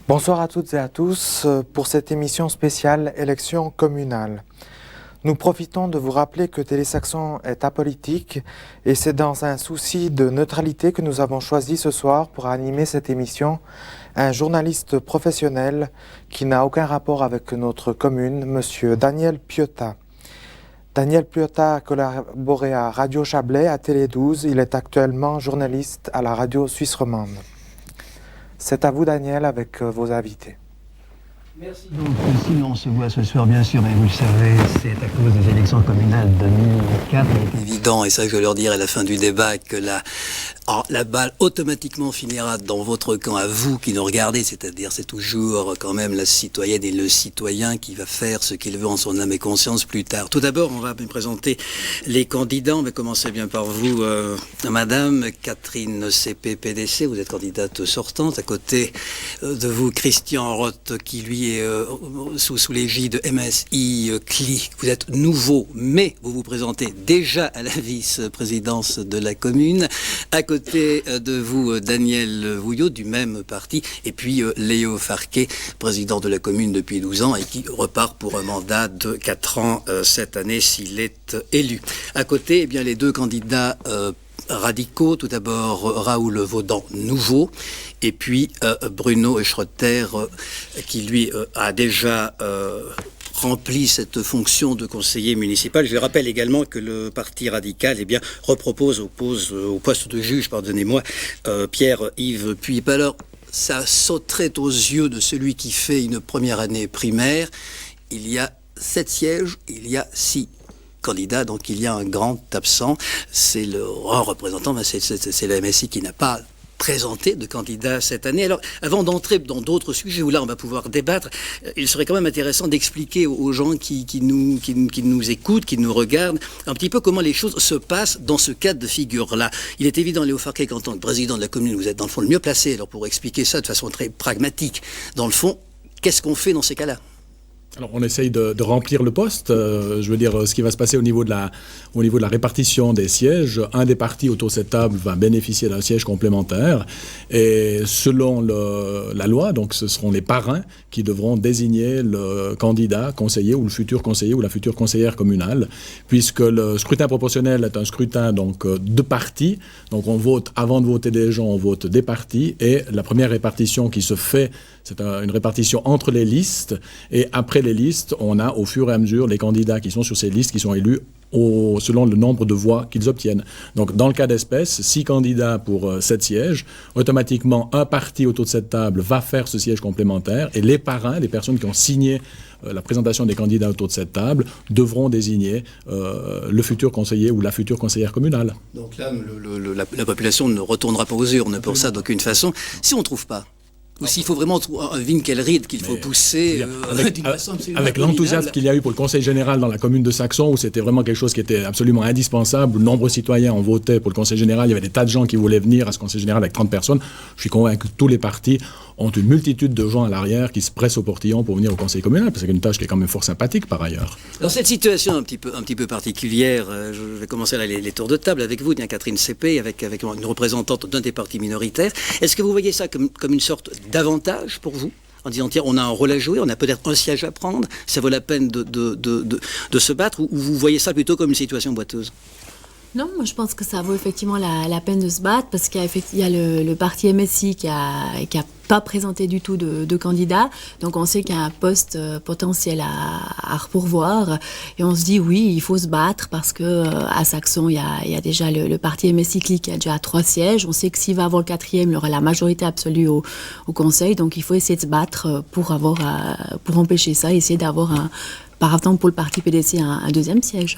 Bonsoir à toutes et à tous pour cette émission spéciale élection communale. Nous profitons de vous rappeler que Télésaxon est apolitique et c'est dans un souci de neutralité que nous avons choisi ce soir pour animer cette émission un journaliste professionnel qui n'a aucun rapport avec notre commune, Monsieur Daniel Piotta. Daniel Piotta a collaboré à Radio Chablais, à Télé 12. Il est actuellement journaliste à la radio suisse romande. C'est à vous, Daniel, avec vos invités. Merci. Donc, si on se voit ce soir, bien sûr, mais vous le savez, c'est à cause des élections communales de 2004. Évident, et ça je vais leur dire à la fin du débat, que la balle automatiquement finira dans votre camp à vous qui nous regardez, c'est-à-dire c'est toujours quand même la citoyenne et le citoyen qui va faire ce qu'il veut en son âme et conscience plus tard. Tout d'abord, on va me présenter les candidats. On va commencer bien par vous, Madame Catherine CP PDC, vous êtes candidate sortante. À côté de vous, Christian Roth, qui lui est sous l'égide MSI CLI. Vous êtes nouveau, mais vous vous présentez déjà à la vice-présidence de la commune. À côté de vous, Daniel Vouillot, du même parti, et puis Léo Farquet, président de la commune depuis 12 ans et qui repart pour un mandat de 4 ans cette année s'il est élu. À côté, eh bien, les deux candidats radicaux, tout d'abord Raoul Vaudan, nouveau, et puis Bruno Schroeter, qui lui a déjà rempli cette fonction de conseiller municipal. Je rappelle également que le Parti radical oppose au poste de juge, pardonnez-moi, Pierre-Yves Puy. Alors, ça sauterait aux yeux de celui qui fait une première année primaire. Il y a 7 sièges, il y a 6 candidats, donc il y a un grand absent. C'est un représentant, c'est la MSI qui n'a pas présenté de candidats cette année. Alors, avant d'entrer dans d'autres sujets où là on va pouvoir débattre, il serait quand même intéressant d'expliquer aux gens qui nous écoutent, qui nous regardent, un petit peu comment les choses se passent dans ce cas de figure-là. Il est évident, Léo Farquet, qu'en tant que président de la commune, vous êtes dans le fond le mieux placé alors pour expliquer ça de façon très pragmatique. Dans le fond, qu'est-ce qu'on fait dans ces cas-là ? Alors, on essaye de remplir le poste. Je veux dire, ce qui va se passer au niveau de la répartition des sièges, un des partis autour de cette table va bénéficier d'un siège complémentaire. Et selon la loi, donc ce seront les parrains qui devront désigner le candidat conseiller ou le futur conseiller ou la future conseillère communale, puisque le scrutin proportionnel est un scrutin donc de partis. Donc, on vote, avant de voter des gens, on vote des partis. Et la première répartition qui se fait, c'est une répartition entre les listes. Et après les listes, on a au fur et à mesure les candidats qui sont sur ces listes qui sont élus selon le nombre de voix qu'ils obtiennent. Donc, dans le cas d'espèce, 6 candidats pour 7 sièges. Automatiquement, un parti autour de cette table va faire ce siège complémentaire et les parrains, les personnes qui ont signé la présentation des candidats autour de cette table, devront désigner le futur conseiller ou la future conseillère communale. Donc là, la population ne retournera pas aux urnes pour ça d'aucune façon. Si on ne trouve pas, ou s'il faut vraiment un Winkelried qu'il faut pousser d'une façon absolument avec l'enthousiasme qu'il y a eu pour le Conseil général dans la commune de Saxon, où c'était vraiment quelque chose qui était absolument indispensable, où de nombreux citoyens ont voté pour le Conseil général, il y avait des tas de gens qui voulaient venir à ce Conseil général avec 30 personnes. Je suis convaincu que tous les partis ont une multitude de gens à l'arrière qui se pressent au portillon pour venir au Conseil communal, parce que c'est une tâche qui est quand même fort sympathique par ailleurs. Dans cette situation un petit peu particulière, je vais commencer là, les tours de table avec vous, Catherine CP, avec une représentante d'un des partis minoritaires. Est-ce que vous voyez ça comme une sorte d'avantage pour vous ? En disant, tiens, on a un rôle à jouer, on a peut-être un siège à prendre, ça vaut la peine de se battre, ou vous voyez ça plutôt comme une situation boiteuse ? Non, moi je pense que ça vaut effectivement la peine de se battre parce qu'il y a le parti MSI qui a pas présenté du tout de candidat. Donc on sait qu'il y a un poste potentiel à pourvoir et on se dit oui, il faut se battre parce que à Saxon, il y a déjà le parti MSI qui a déjà 3 sièges. On sait que s'il va avoir le 4e, il aura la majorité absolue au conseil. Donc il faut essayer de se battre pour empêcher ça, essayer d'avoir par exemple pour le parti PDC un 2e siège.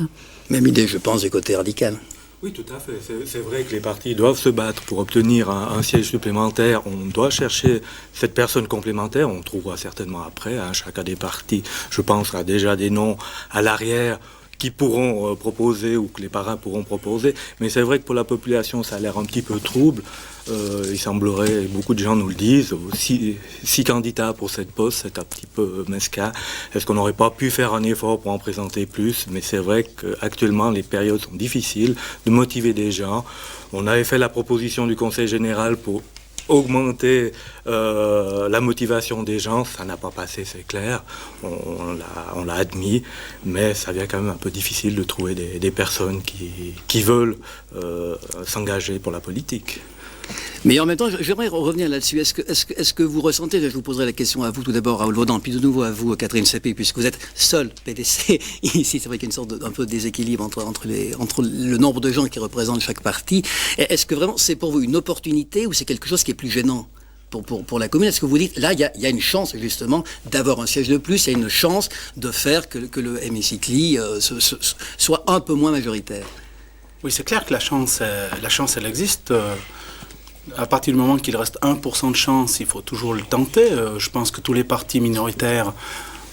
Même idée, je pense, du côté radical. Oui, tout à fait. C'est vrai que les partis doivent se battre pour obtenir un siège supplémentaire. On doit chercher cette personne complémentaire. On trouvera certainement après. Chacun des partis, je pense, a déjà des noms à l'arrière qui pourront proposer ou que les parrains pourront proposer. Mais c'est vrai que pour la population, ça a l'air un petit peu trouble. Il semblerait, beaucoup de gens nous le disent, 6 candidats pour cette poste, c'est un petit peu mesquin. Est-ce qu'on n'aurait pas pu faire un effort pour en présenter plus ? Mais c'est vrai qu'actuellement, les périodes sont difficiles de motiver des gens. On avait fait la proposition du Conseil général pour augmenter la motivation des gens. Ça n'a pas passé, c'est clair. On l'a admis, mais ça devient quand même un peu difficile de trouver des personnes qui veulent s'engager pour la politique. Mais en même temps, j'aimerais revenir là-dessus. Est-ce que vous ressentez, je vous poserai la question à vous tout d'abord, Raoul Vaudan, puis de nouveau à vous, Catherine Seppi, puisque vous êtes seul PDC ici, c'est vrai qu'il y a une sorte un peu de déséquilibre entre le nombre de gens qui représentent chaque parti. Est-ce que vraiment c'est pour vous une opportunité ou c'est quelque chose qui est plus gênant pour la commune? Est-ce que vous dites, là, il y a une chance justement d'avoir un siège de plus, il y a une chance de faire que le MSI soit un peu moins majoritaire? Oui, c'est clair que la chance elle existe. À partir du moment qu'il reste 1% de chance, il faut toujours le tenter. Je pense que tous les partis minoritaires,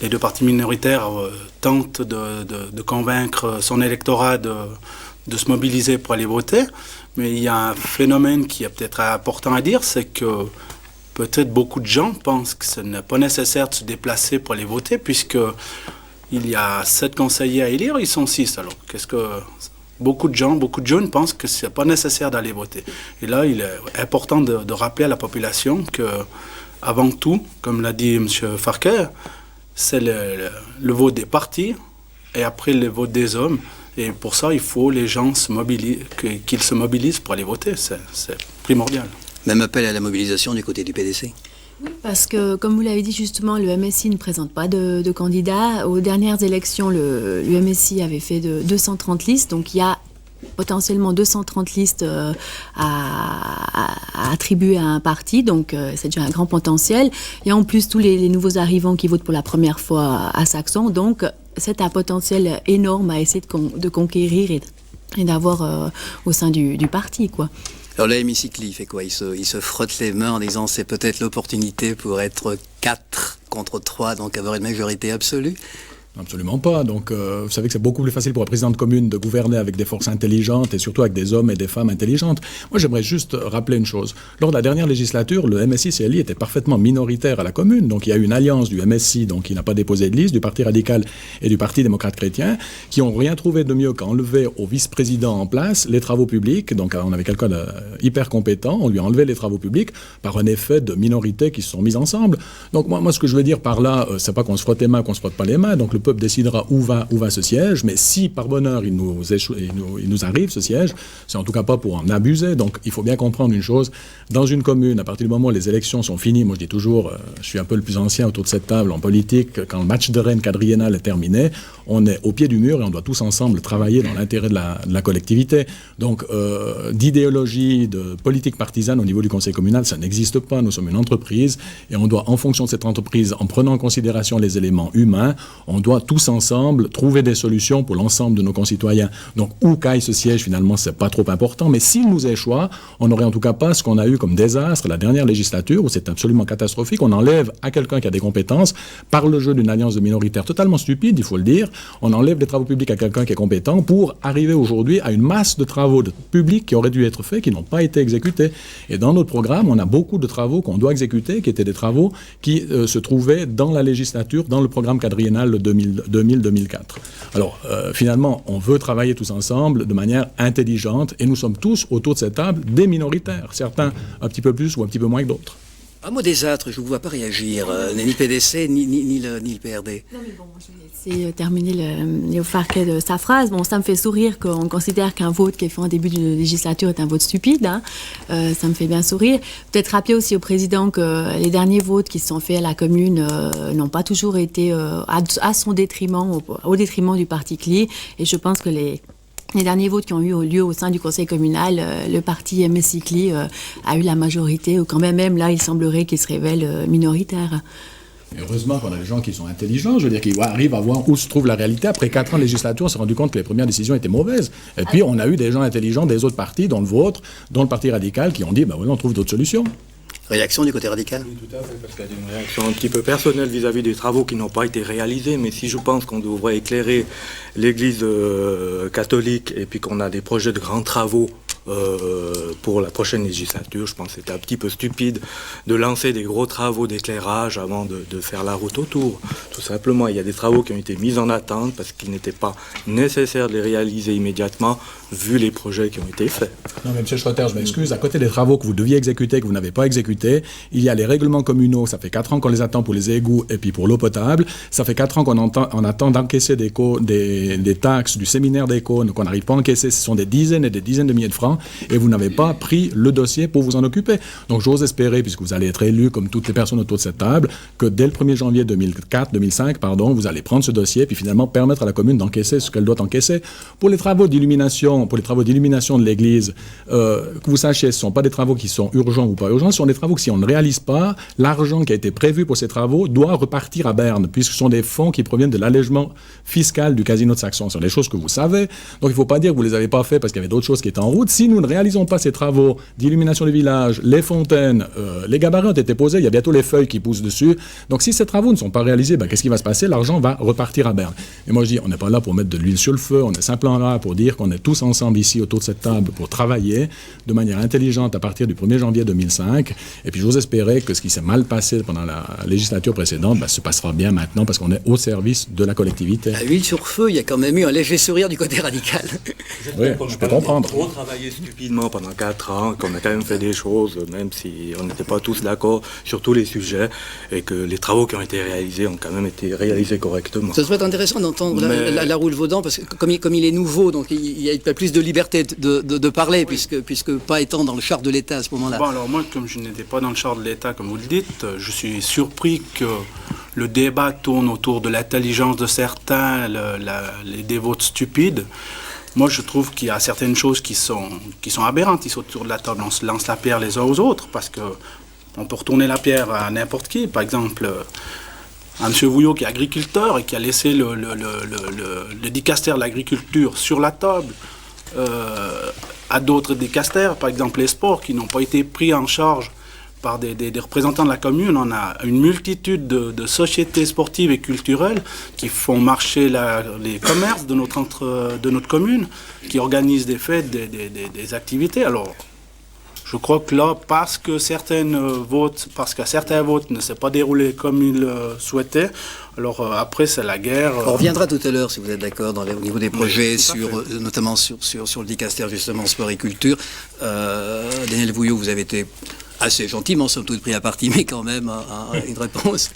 les deux partis minoritaires tentent de convaincre son électorat de se mobiliser pour aller voter. Mais il y a un phénomène qui est peut-être important à dire, c'est que peut-être beaucoup de gens pensent que ce n'est pas nécessaire de se déplacer pour aller voter, puisqu'il y a 7 conseillers à élire, ils sont 6. Alors, beaucoup de jeunes pensent que ce n'est pas nécessaire d'aller voter. Et là, il est important de rappeler à la population que, avant tout, comme l'a dit M. Farquer, c'est le vote des partis et après le vote des hommes. Et pour ça, il faut les gens qu'ils se mobilisent pour aller voter. C'est primordial. Même appel à la mobilisation du côté du PDC? Oui, parce que, comme vous l'avez dit justement, le MSI ne présente pas de candidat. Aux dernières élections, le MSI avait fait 230 listes, donc il y a potentiellement 230 listes à attribuer à un parti, donc c'est déjà un grand potentiel. Il y a en plus tous les nouveaux arrivants qui votent pour la première fois à Saxon, donc c'est un potentiel énorme à essayer de conquérir et d'avoir au sein du parti, quoi. Alors l'hémicycle, il fait quoi? Il se frotte les mains en disant c'est peut-être l'opportunité pour être 4 contre 3, donc avoir une majorité absolue? Absolument pas. Donc, vous savez que c'est beaucoup plus facile pour un président de commune de gouverner avec des forces intelligentes et surtout avec des hommes et des femmes intelligentes. Moi, j'aimerais juste rappeler une chose. Lors de la dernière législature, le MSI-CLI était parfaitement minoritaire à la commune. Donc, il y a eu une alliance du MSI, donc qui n'a pas déposé de liste, du Parti radical et du Parti démocrate chrétien, qui n'ont rien trouvé de mieux qu'à enlever au vice-président en place les travaux publics. Donc, on avait quelqu'un de hyper compétent. On lui a enlevé les travaux publics par un effet de minorités qui se sont mises ensemble. Donc, moi, ce que je veux dire par là, c'est pas qu'on se frotte les mains, qu'on se frotte pas les mains. Donc, le peuple décidera où va ce siège, mais si par bonheur il nous arrive ce siège, c'est en tout cas pas pour en abuser. Donc il faut bien comprendre une chose, dans une commune, à partir du moment où les élections sont finies, moi je dis toujours, je suis un peu le plus ancien autour de cette table en politique, quand le match de reine quadriennal est terminé, on est au pied du mur et on doit tous ensemble travailler dans l'intérêt de la collectivité. Donc d'idéologie, de politique partisane au niveau du conseil communal, ça n'existe pas. Nous sommes une entreprise et on doit, en fonction de cette entreprise, en prenant en considération les éléments humains, on doit tous ensemble trouver des solutions pour l'ensemble de nos concitoyens. Donc où qu'aille ce siège, finalement, c'est pas trop important, mais s'il nous échoue, on n'aurait en tout cas pas ce qu'on a eu comme désastre la dernière législature, où c'est absolument catastrophique. On enlève à quelqu'un qui a des compétences, par le jeu d'une alliance de minoritaires totalement stupide, il faut le dire, on enlève des travaux publics à quelqu'un qui est compétent pour arriver aujourd'hui à une masse de travaux publics qui auraient dû être faits, qui n'ont pas été exécutés. Et dans notre programme, on a beaucoup de travaux qu'on doit exécuter, qui étaient des travaux qui se trouvaient dans la législature, dans le programme quadriennal 2000-2004. Alors, finalement, on veut travailler tous ensemble de manière intelligente et nous sommes tous autour de cette table des minoritaires, certains un petit peu plus ou un petit peu moins que d'autres. Un mot des autres, je ne vous vois pas réagir, ni le PDC, ni le PRD. Non mais bon, je vais essayer de terminer Léo Farquet de sa phrase. Bon, ça me fait sourire qu'on considère qu'un vote qui est fait en début de législature est un vote stupide. Hein. Ça me fait bien sourire. Peut-être rappeler aussi au président que les derniers votes qui se sont faits à la commune n'ont pas toujours été à son détriment, au détriment du parti CLI. Et je pense que les derniers votes qui ont eu lieu au sein du conseil communal, le parti MSI-CLI a eu la majorité, ou quand même là, il semblerait qu'il se révèle minoritaire. Et heureusement qu'on a des gens qui sont intelligents, je veux dire, qui arrivent à voir où se trouve la réalité. Après 4 ans de législature, on s'est rendu compte que les premières décisions étaient mauvaises. Et puis, on a eu des gens intelligents des autres partis, dont le vôtre, dont le Parti radical, qui ont dit, on trouve d'autres solutions. Réaction du côté radical? Oui, tout à fait, parce qu'il y a une réaction un petit peu personnelle vis-à-vis des travaux qui n'ont pas été réalisés, mais si je pense qu'on devrait éclairer l'Église catholique et puis qu'on a des projets de grands travaux pour la prochaine législature, je pense que c'était un petit peu stupide de lancer des gros travaux d'éclairage avant de faire la route autour. Tout simplement, il y a des travaux qui ont été mis en attente parce qu'il n'était pas nécessaire de les réaliser immédiatement vu les projets qui ont été faits. Non, mais M. Schroeter, je m'excuse. À côté des travaux que vous deviez exécuter, que vous n'avez pas exécutés, il y a les règlements communaux. Ça fait 4 ans qu'on les attend pour les égouts et puis pour l'eau potable. Ça fait 4 ans on attend d'encaisser des taxes du séminaire des cônes qu'on n'arrive pas à encaisser. Ce sont des dizaines et des dizaines de milliers de francs et vous n'avez pas pris le dossier pour vous en occuper. Donc j'ose espérer, puisque vous allez être élu comme toutes les personnes autour de cette table, que dès le 1er janvier 2005, vous allez prendre ce dossier et puis finalement permettre à la commune d'encaisser ce qu'elle doit encaisser. Pour les travaux d'illumination de l'église, que vous sachiez, ce ne sont pas des travaux qui sont urgents ou pas urgents, ce sont des travaux que si on ne réalise pas, l'argent qui a été prévu pour ces travaux doit repartir à Berne, puisque ce sont des fonds qui proviennent de l'allègement fiscal du Casino de Saxon. Ce sont des choses que vous savez, donc il ne faut pas dire que vous ne les avez pas fait parce qu'il y avait d'autres choses qui étaient en route. Si nous ne réalisons pas ces travaux d'illumination des villages, les fontaines, les gabarits ont été posés, il y a bientôt les feuilles qui poussent dessus, donc si ces travaux ne sont pas réalisés, qu'est-ce qui va se passer? L'argent va repartir à Berne. Et moi je dis, on n'est pas là pour mettre de l'huile sur le feu, on est simplement là pour dire qu'on est tous ensemble ici autour de cette table pour travailler de manière intelligente à partir du 1er janvier 2005. Et puis j'ose espérer que ce qui s'est mal passé pendant la législature précédente se passera bien maintenant parce qu'on est au service de la collectivité. À huile sur feu, il y a quand même eu un léger sourire du côté radical. Oui, je peux comprendre. On a travaillé stupidement pendant 4 ans, qu'on a quand même fait des choses, même si on n'était pas tous d'accord sur tous les sujets, et que les travaux qui ont été réalisés ont quand même été réalisés correctement. Ça serait intéressant d'entendre la roule Vaudan, parce que comme il est nouveau, donc il y a plus de liberté de parler, oui. puisque pas étant dans le char de l'État à ce moment-là. Bon, alors moi, comme je n'étais pas dans le char de l'État, comme vous le dites, je suis surpris que le débat tourne autour de l'intelligence de certains, les dévotes stupides. Moi, je trouve qu'il y a certaines choses qui sont aberrantes ici autour de la table. On se lance la pierre les uns aux autres, parce que on peut retourner la pierre à n'importe qui. Par exemple, à M. Vouillot, qui est agriculteur et qui a laissé le dicastère de l'agriculture sur la table, à d'autres dicastères, par exemple les sports, qui n'ont pas été pris en charge par des représentants de la commune. On a une multitude de sociétés sportives et culturelles qui font marcher les commerces de notre commune, qui organisent des fêtes, des activités. Alors, je crois que là, parce que certains votes ne s'est pas déroulé comme ils le souhaitaient, alors après c'est la guerre. On reviendra tout à l'heure, si vous êtes d'accord, au niveau des projets, notamment sur le dicastère justement sport et culture. Daniel Vouillot, vous avez été assez gentiment, somme toute, pris à partie, mais quand même une réponse.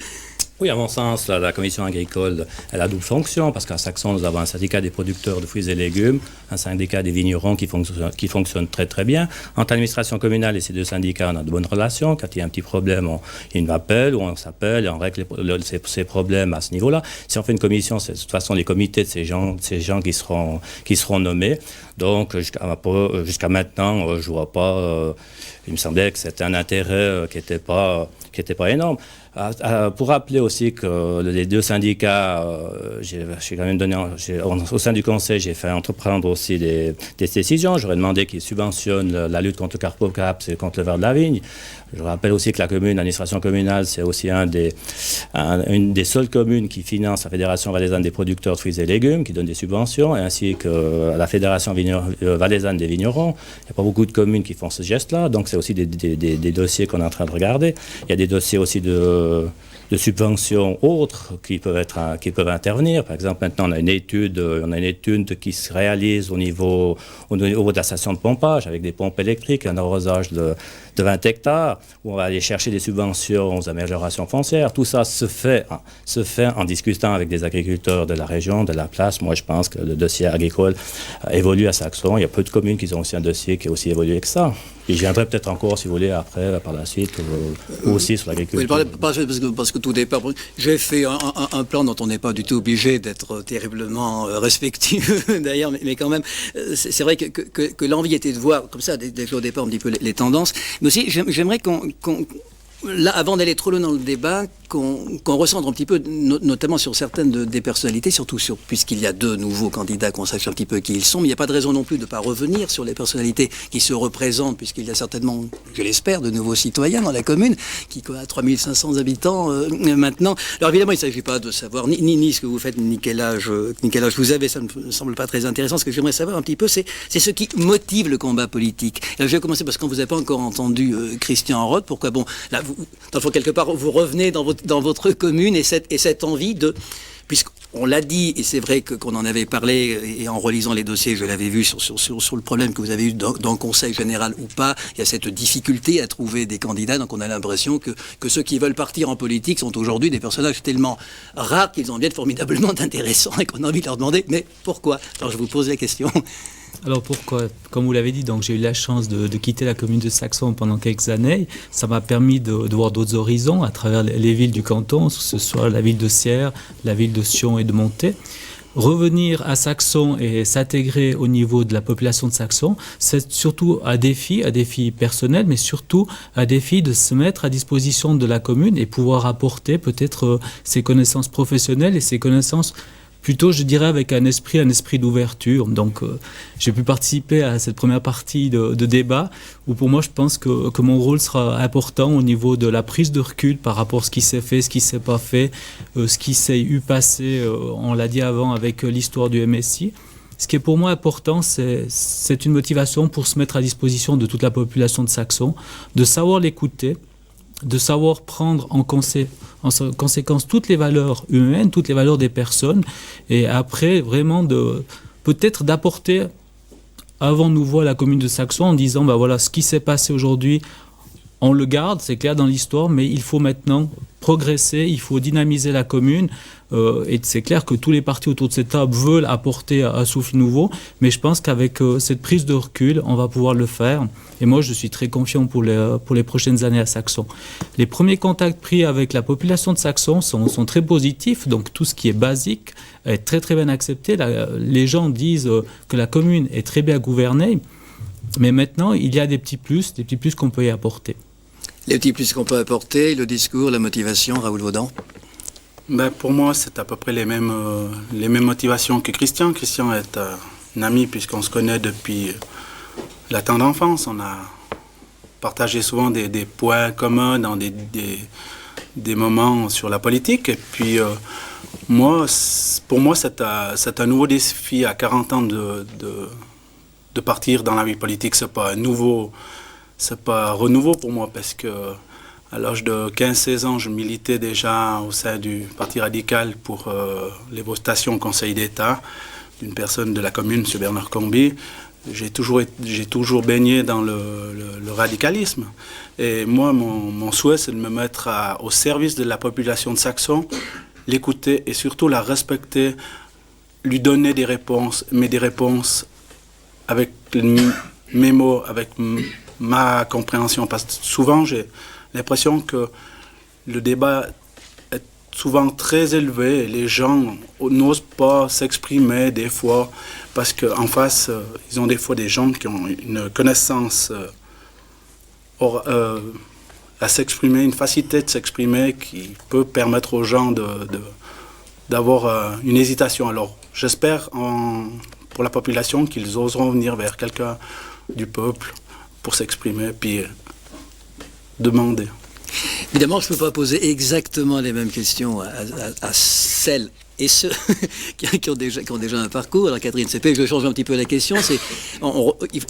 Oui, à mon sens, la commission agricole, elle a double fonction, parce qu'à Saxon, nous avons un syndicat des producteurs de fruits et légumes, un syndicat des vignerons qui fonctionne très très bien. Entre l'administration communale et ces deux syndicats, on a de bonnes relations. Quand il y a un petit problème, il nous appelle ou on s'appelle et on règle ces problèmes à ce niveau-là. Si on fait une commission, c'est de toute façon les comités de ces gens qui seront nommés. Donc, jusqu'à maintenant, je ne vois pas... il me semblait que c'était un intérêt qui n'était pas énorme. Pour rappeler aussi que les deux syndicats, j'ai quand même donné, au sein du conseil, j'ai fait entreprendre aussi des décisions. J'aurais demandé qu'ils subventionnent la lutte contre le carpocaps et contre le ver de la vigne. Je rappelle aussi que la commune, l'administration communale, c'est aussi une des seules communes qui finance la Fédération valaisanne des producteurs de fruits et légumes, qui donne des subventions, ainsi que la Fédération valaisanne des vignerons. Il n'y a pas beaucoup de communes qui font ce geste-là, donc c'est aussi des dossiers qu'on est en train de regarder. Il y a des dossiers aussi de subventions autres qui peuvent intervenir. Par exemple, maintenant, on a une étude qui se réalise au niveau de la station de pompage avec des pompes électriques, un arrosage de 20 hectares, où on va aller chercher des subventions aux améliorations foncières. Tout ça se fait en discutant avec des agriculteurs de la région, de la place. Moi, je pense que le dossier agricole évolue à Saxon. Il y a peu de communes qui ont aussi un dossier qui est aussi évolué que ça. Et je viendrai peut-être encore, si vous voulez, après, par la suite, aussi sur l'agriculture. Oui, parce que tout départ, j'ai fait un plan dont on n'est pas du tout obligé d'être terriblement respectueux, d'ailleurs, mais quand même, c'est vrai que l'envie était de voir, comme ça, déjà au départ, un petit peu les tendances. Mais aussi, j'aimerais là, avant d'aller trop loin dans le débat, qu'on recentre un petit peu, notamment sur certaines des personnalités, surtout puisqu'il y a deux nouveaux candidats, qu'on sache un petit peu qui ils sont, mais il n'y a pas de raison non plus de ne pas revenir sur les personnalités qui se représentent, puisqu'il y a certainement, je l'espère, de nouveaux citoyens dans la commune, qui a 3500 habitants maintenant. Alors évidemment, il ne s'agit pas de savoir ni ce que vous faites, ni quel âge vous avez, ça ne me semble pas très intéressant. Ce que j'aimerais savoir un petit peu, c'est ce qui motive le combat politique. Alors, je vais commencer parce qu'on ne vous a pas encore entendu Christian Roth. Pourquoi bon, là, dans le fond, quelque part, vous revenez dans votre commune et cette envie de... on l'a dit, et c'est vrai qu'on en avait parlé, et en relisant les dossiers, je l'avais vu sur le problème que vous avez eu dans le Conseil général ou pas, il y a cette difficulté à trouver des candidats, donc on a l'impression que ceux qui veulent partir en politique sont aujourd'hui des personnages tellement rares qu'ils en viennent formidablement intéressants et qu'on a envie de leur demander, mais pourquoi? Alors je vous pose la question. Alors pourquoi? Comme vous l'avez dit, donc j'ai eu la chance de quitter la commune de Saxon pendant quelques années. Ça m'a permis de voir d'autres horizons à travers les villes du canton, que ce soit la ville de Sierre, la ville de Sion et de Montet. Revenir à Saxon et s'intégrer au niveau de la population de Saxon, c'est surtout un défi personnel, mais surtout un défi de se mettre à disposition de la commune et pouvoir apporter peut-être ses connaissances professionnelles et ses connaissances plutôt, je dirais, avec un esprit d'ouverture. Donc, j'ai pu participer à cette première partie de débat où, pour moi, je pense que mon rôle sera important au niveau de la prise de recul par rapport à ce qui s'est fait, ce qui s'est pas fait, ce qui s'est eu passé, on l'a dit avant, avec l'histoire du MSI. Ce qui est pour moi important, c'est une motivation pour se mettre à disposition de toute la population de Saxon, de savoir l'écouter, de savoir prendre en conséquence toutes les valeurs humaines, toutes les valeurs des personnes, et après vraiment peut-être d'apporter avant nouveau à la commune de Saxon en disant voilà, ce qui s'est passé aujourd'hui, on le garde, c'est clair dans l'histoire, mais il faut maintenant progresser, il faut dynamiser la commune. Et c'est clair que tous les partis autour de cette table veulent apporter un souffle nouveau, mais je pense qu'avec cette prise de recul, on va pouvoir le faire. Et moi, je suis très confiant pour les prochaines années à Saxon. Les premiers contacts pris avec la population de Saxon sont très positifs, donc tout ce qui est basique est très très bien accepté. Les gens disent que la commune est très bien gouvernée, mais maintenant, il y a des petits plus qu'on peut y apporter. Les petits plus qu'on peut apporter, le discours, la motivation, Raoul Vaudan? Pour moi, c'est à peu près les mêmes motivations que Christian. Christian est un ami puisqu'on se connaît depuis la tendre enfance. On a partagé souvent des points communs dans des moments sur la politique. Et puis, pour moi, c'est un nouveau défi à 40 ans de partir dans la vie politique. C'est pas un renouveau pour moi parce que à l'âge de 15-16 ans, je militais déjà au sein du Parti radical pour les votations au Conseil d'État d'une personne de la commune, M. Bernard Combi. J'ai toujours baigné dans le radicalisme. Et moi, mon souhait, c'est de me mettre au service de la population de Saxon, l'écouter et surtout la respecter, lui donner des réponses, mais des réponses avec mes mots, avec ma compréhension. Parce que souvent, j'ai l'impression que le débat est souvent très élevé et les gens n'osent pas s'exprimer des fois parce qu'en face, ils ont des fois des gens qui ont une connaissance à s'exprimer, une facilité de s'exprimer qui peut permettre aux gens d'avoir une hésitation. Alors, j'espère pour la population qu'ils oseront venir vers quelqu'un du peuple pour s'exprimer puis demander. Évidemment, je ne peux pas poser exactement les mêmes questions à celles et ceux qui ont déjà un parcours. Alors Catherine Seppé, je change un petit peu la question.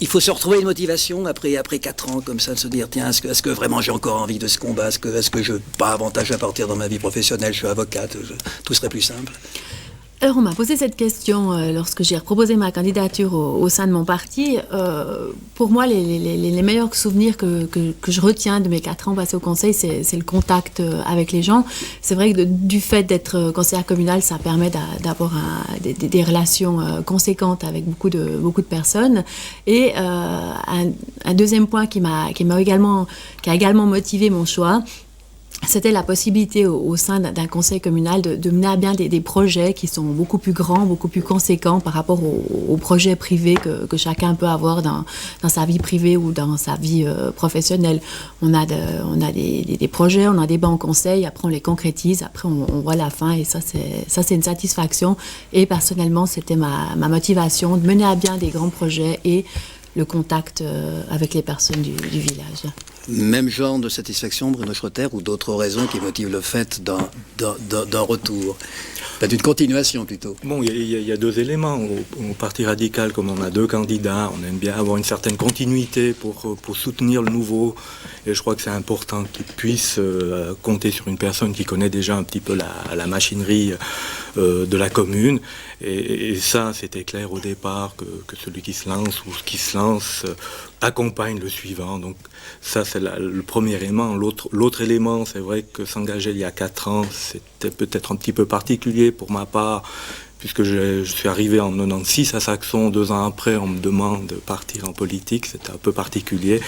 Il faut se retrouver une motivation après 4 ans comme ça, de se dire tiens, est-ce que vraiment j'ai encore envie de ce combat? Est-ce que je n'ai pas avantage à partir dans ma vie professionnelle? Je suis avocate, tout serait plus simple. Alors, on m'a posé cette question lorsque j'ai proposé ma candidature au sein de mon parti. Pour moi, les meilleurs souvenirs que je retiens de mes 4 ans passés au conseil, c'est le contact avec les gens. C'est vrai que du fait d'être conseillère communale, ça permet d'avoir des relations conséquentes avec beaucoup de personnes. Et un deuxième point qui a également motivé mon choix, c'était la possibilité au sein d'un conseil communal de mener à bien des projets qui sont beaucoup plus grands, beaucoup plus conséquents par rapport aux projets privés que chacun peut avoir dans sa vie privée ou dans sa vie professionnelle. On a des projets, on a des bancs en conseil, après on les concrétise, après on voit la fin et ça c'est une satisfaction. Et personnellement, c'était ma motivation de mener à bien des grands projets et le contact avec les personnes du village. Même genre de satisfaction, Bruno Schroeter, ou d'autres raisons qui motivent le fait d'un retour? D'une continuation plutôt. Bon, il y a deux éléments. Au Parti radical, comme on a deux candidats, on aime bien avoir une certaine continuité pour soutenir le nouveau. Et je crois que c'est important qu'ils puissent compter sur une personne qui connaît déjà un petit peu la machinerie de la commune. Et ça, c'était clair au départ, que celui qui se lance ou qui se lance accompagne le suivant. Donc ça, c'est le premier élément. L'autre élément, c'est vrai que s'engager il y a 4 ans, c'était peut-être un petit peu particulier pour ma part, puisque je suis arrivé en 96 à Saxon. 2 ans après, on me demande de partir en politique. C'était un peu particulier.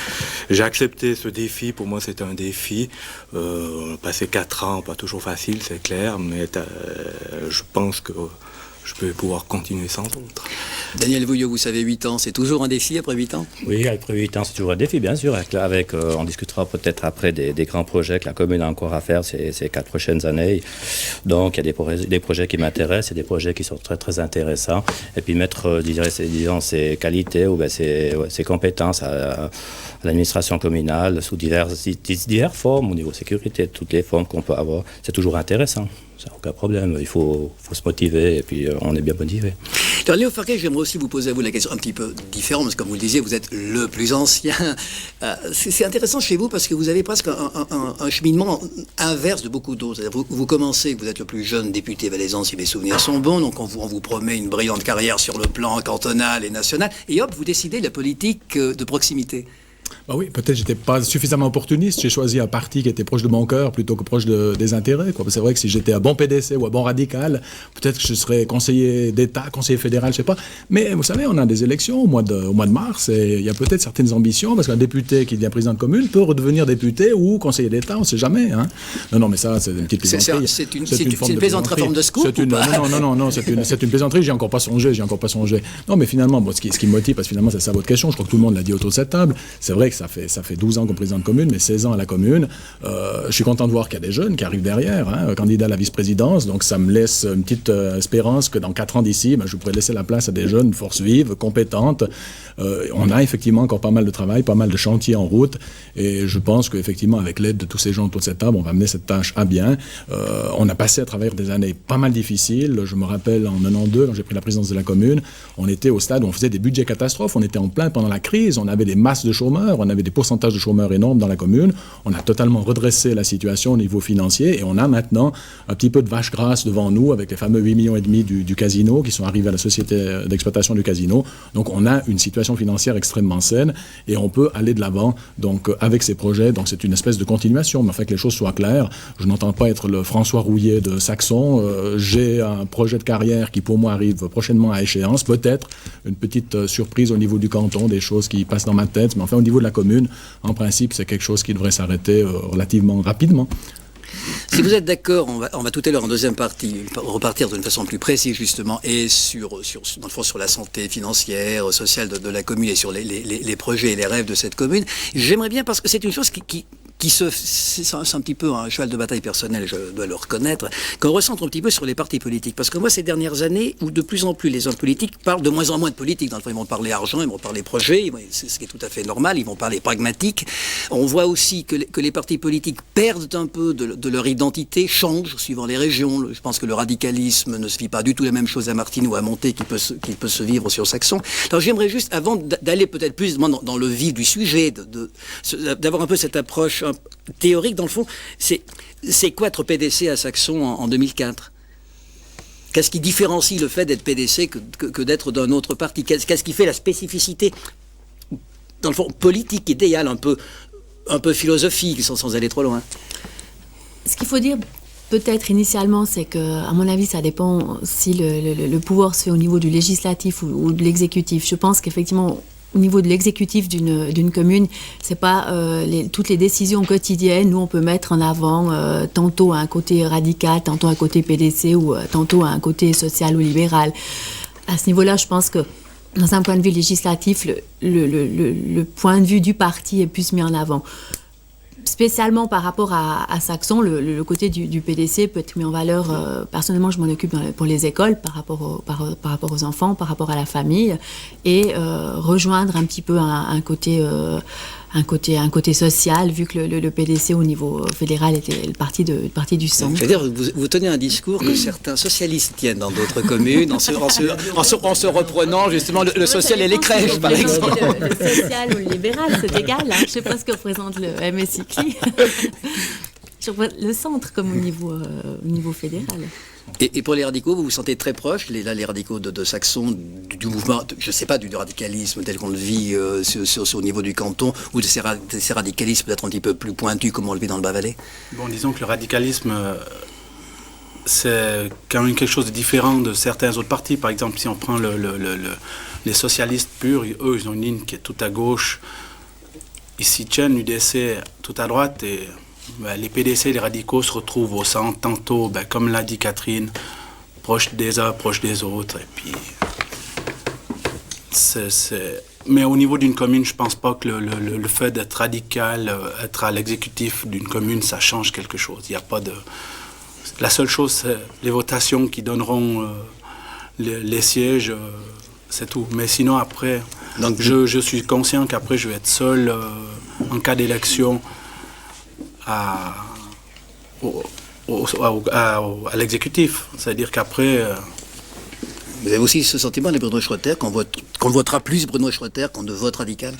J'ai accepté ce défi. Pour moi, c'était un défi. Passer 4 ans, pas toujours facile, c'est clair, mais je pense que je peux pouvoir continuer sans doute. Daniel Vouillot, vous savez, 8 ans, c'est toujours un défi après 8 ans? Oui, après 8 ans, c'est toujours un défi, bien sûr. On discutera peut-être après des grands projets que la commune a encore à faire ces 4 prochaines années. Donc, il y a des projets qui m'intéressent, et des projets qui sont très, très intéressants. Et puis mettre, disons, ses qualités ou ses compétences à l'administration communale sous diverses formes, au niveau sécurité, toutes les formes qu'on peut avoir. C'est toujours intéressant. C'est aucun problème. Il faut se motiver, et puis on est bien motivé. Alors, Léo Farquet, j'aimerais aussi vous poser à vous la question un petit peu différente, parce que comme vous le disiez, vous êtes le plus ancien. C'est intéressant chez vous parce que vous avez presque un cheminement inverse de beaucoup d'autres. Vous commencez, vous êtes le plus jeune député valaisan, si mes souvenirs sont bons, donc on vous promet une brillante carrière sur le plan cantonal et national, et hop, vous décidez la politique de proximité. Bah oui, peut-être j'étais pas suffisamment opportuniste. J'ai choisi un parti qui était proche de mon cœur plutôt que proche des intérêts, quoi. C'est vrai que si j'étais un bon PDC ou un bon radical, peut-être que je serais conseiller d'État, conseiller fédéral, je sais pas. Mais vous savez, on a des élections au mois de mars, et il y a peut-être certaines ambitions, parce qu'un député qui devient président de commune peut redevenir député ou conseiller d'État, on sait jamais. Hein. Non, mais ça, c'est une petite plaisanterie. C'est une plaisanterie forme de scoop. Non, c'est une plaisanterie. J'y ai encore pas songé. Non, mais finalement, bon, ce qui me motive, parce que finalement, c'est ça votre question. Je crois que tout le monde l'a dit autour de cette table. C'est vrai que ça fait 12 ans comme président de commune, mais 16 ans à la commune. Je suis content de voir qu'il y a des jeunes qui arrivent derrière, candidats à la vice-présidence, donc ça me laisse une petite espérance que dans 4 ans d'ici, je pourrais laisser la place à des jeunes, forces vives, compétentes. On a effectivement encore pas mal de travail, pas mal de chantiers en route, et je pense qu'effectivement, avec l'aide de tous ces gens autour de cette table, on va mener cette tâche à bien. On a passé à travers des années pas mal difficiles. Je me rappelle en 92, quand j'ai pris la présidence de la commune, on était au stade où on faisait des budgets catastrophes, on était en plein pendant la crise, on avait des masses de chômeurs, on avait des pourcentages de chômeurs énormes dans la commune. On a totalement redressé la situation au niveau financier, et on a maintenant un petit peu de vache grasse devant nous avec les fameux 8,5 millions du casino qui sont arrivés à la société d'exploitation du casino. Donc on a une situation financière extrêmement saine, et on peut aller de l'avant donc avec ces projets. Donc c'est une espèce de continuation, mais afin que les choses soient claires, je n'entends pas être le François Rouillet de Saxon. J'ai un projet de carrière qui pour moi arrive prochainement à échéance, peut-être une petite surprise au niveau du canton, des choses qui passent dans ma tête, mais enfin au niveau de la commune, en principe, c'est quelque chose qui devrait s'arrêter relativement rapidement. Si vous êtes d'accord, on va tout à l'heure en deuxième partie repartir d'une façon plus précise justement, et dans le fond sur la santé financière, sociale de la commune, et sur les projets et les rêves de cette commune. J'aimerais bien, parce que c'est une chose c'est un petit peu un cheval de bataille personnel, je dois le reconnaître, qu'on recentre un petit peu sur les partis politiques. Parce que moi, ces dernières années, où de plus en plus les hommes politiques parlent de moins en moins de politique, dans le fond, ils vont parler argent, ils vont parler projet, c'est ce qui est tout à fait normal, ils vont parler pragmatique. On voit aussi que les partis politiques perdent un peu de leur identité, changent suivant les régions. Je pense que le radicalisme ne se vit pas du tout la même chose à Martine ou à Monté qu'il peut se vivre sur Saxon. Alors j'aimerais juste, avant d'aller peut-être plus dans le vif du sujet, d'avoir un peu cette approche théorique, dans le fond, c'est quoi être PDC à Saxon en 2004 ? Qu'est-ce qui différencie le fait d'être PDC que d'être d'un autre parti ? Qu'est-ce qui fait la spécificité, dans le fond, politique, idéale, un peu philosophique, sans aller trop loin ? Ce qu'il faut dire, peut-être initialement, c'est que, à mon avis, ça dépend si le pouvoir se fait au niveau du législatif ou de l'exécutif. Je pense qu'effectivement, au niveau de l'exécutif d'une commune, c'est pas toutes les décisions quotidiennes. Nous, on peut mettre en avant tantôt un côté radical, tantôt un côté PDC ou tantôt un côté social ou libéral. À ce niveau-là, je pense que dans un point de vue législatif, le point de vue du parti est plus mis en avant. Spécialement par rapport à Saxon, le côté du PDC peut être mis en valeur. Personnellement, je m'en occupe pour les écoles, par rapport aux enfants, par rapport à la famille, et rejoindre un petit peu un côté un côté social, vu que le PDC au niveau fédéral était le parti du centre. C'est-à-dire, vous tenez un discours que certains socialistes tiennent dans d'autres communes, en se reprenant justement le social et les crèches, par exemple. Le social ou le libéral, c'est égal. Hein. Je ne sais pas ce que représente le MSI. Le centre comme au niveau fédéral. Et pour les radicaux, vous vous sentez très proche, les radicaux de Saxon, du mouvement, je ne sais pas, du radicalisme tel qu'on le vit au niveau du canton, ou de ces radicalismes peut-être un petit peu plus pointus comme on le vit dans le Bas-Valais? Bon, disons que le radicalisme, c'est quand même quelque chose de différent de certains autres partis. Par exemple, si on prend les socialistes purs, eux, ils ont une ligne qui est tout à gauche. Ici, tiennent l'UDC tout à droite, et les PDC, les radicaux se retrouvent au centre, tantôt, comme l'a dit Catherine, proche des uns, proche des autres. Et puis, Mais au niveau d'une commune, je ne pense pas que le fait d'être radical, être à l'exécutif d'une commune, ça change quelque chose. Il n'y a pas de... La seule chose, c'est les votations qui donneront les sièges, c'est tout. Mais sinon, après, donc, je suis conscient qu'après, je vais être seul en cas d'élection à l'exécutif. C'est-à-dire qu'après... Vous avez aussi ce sentiment, les Bruno Schroeter, qu'on votera plus Bruno Schroeter qu'on ne vote radical?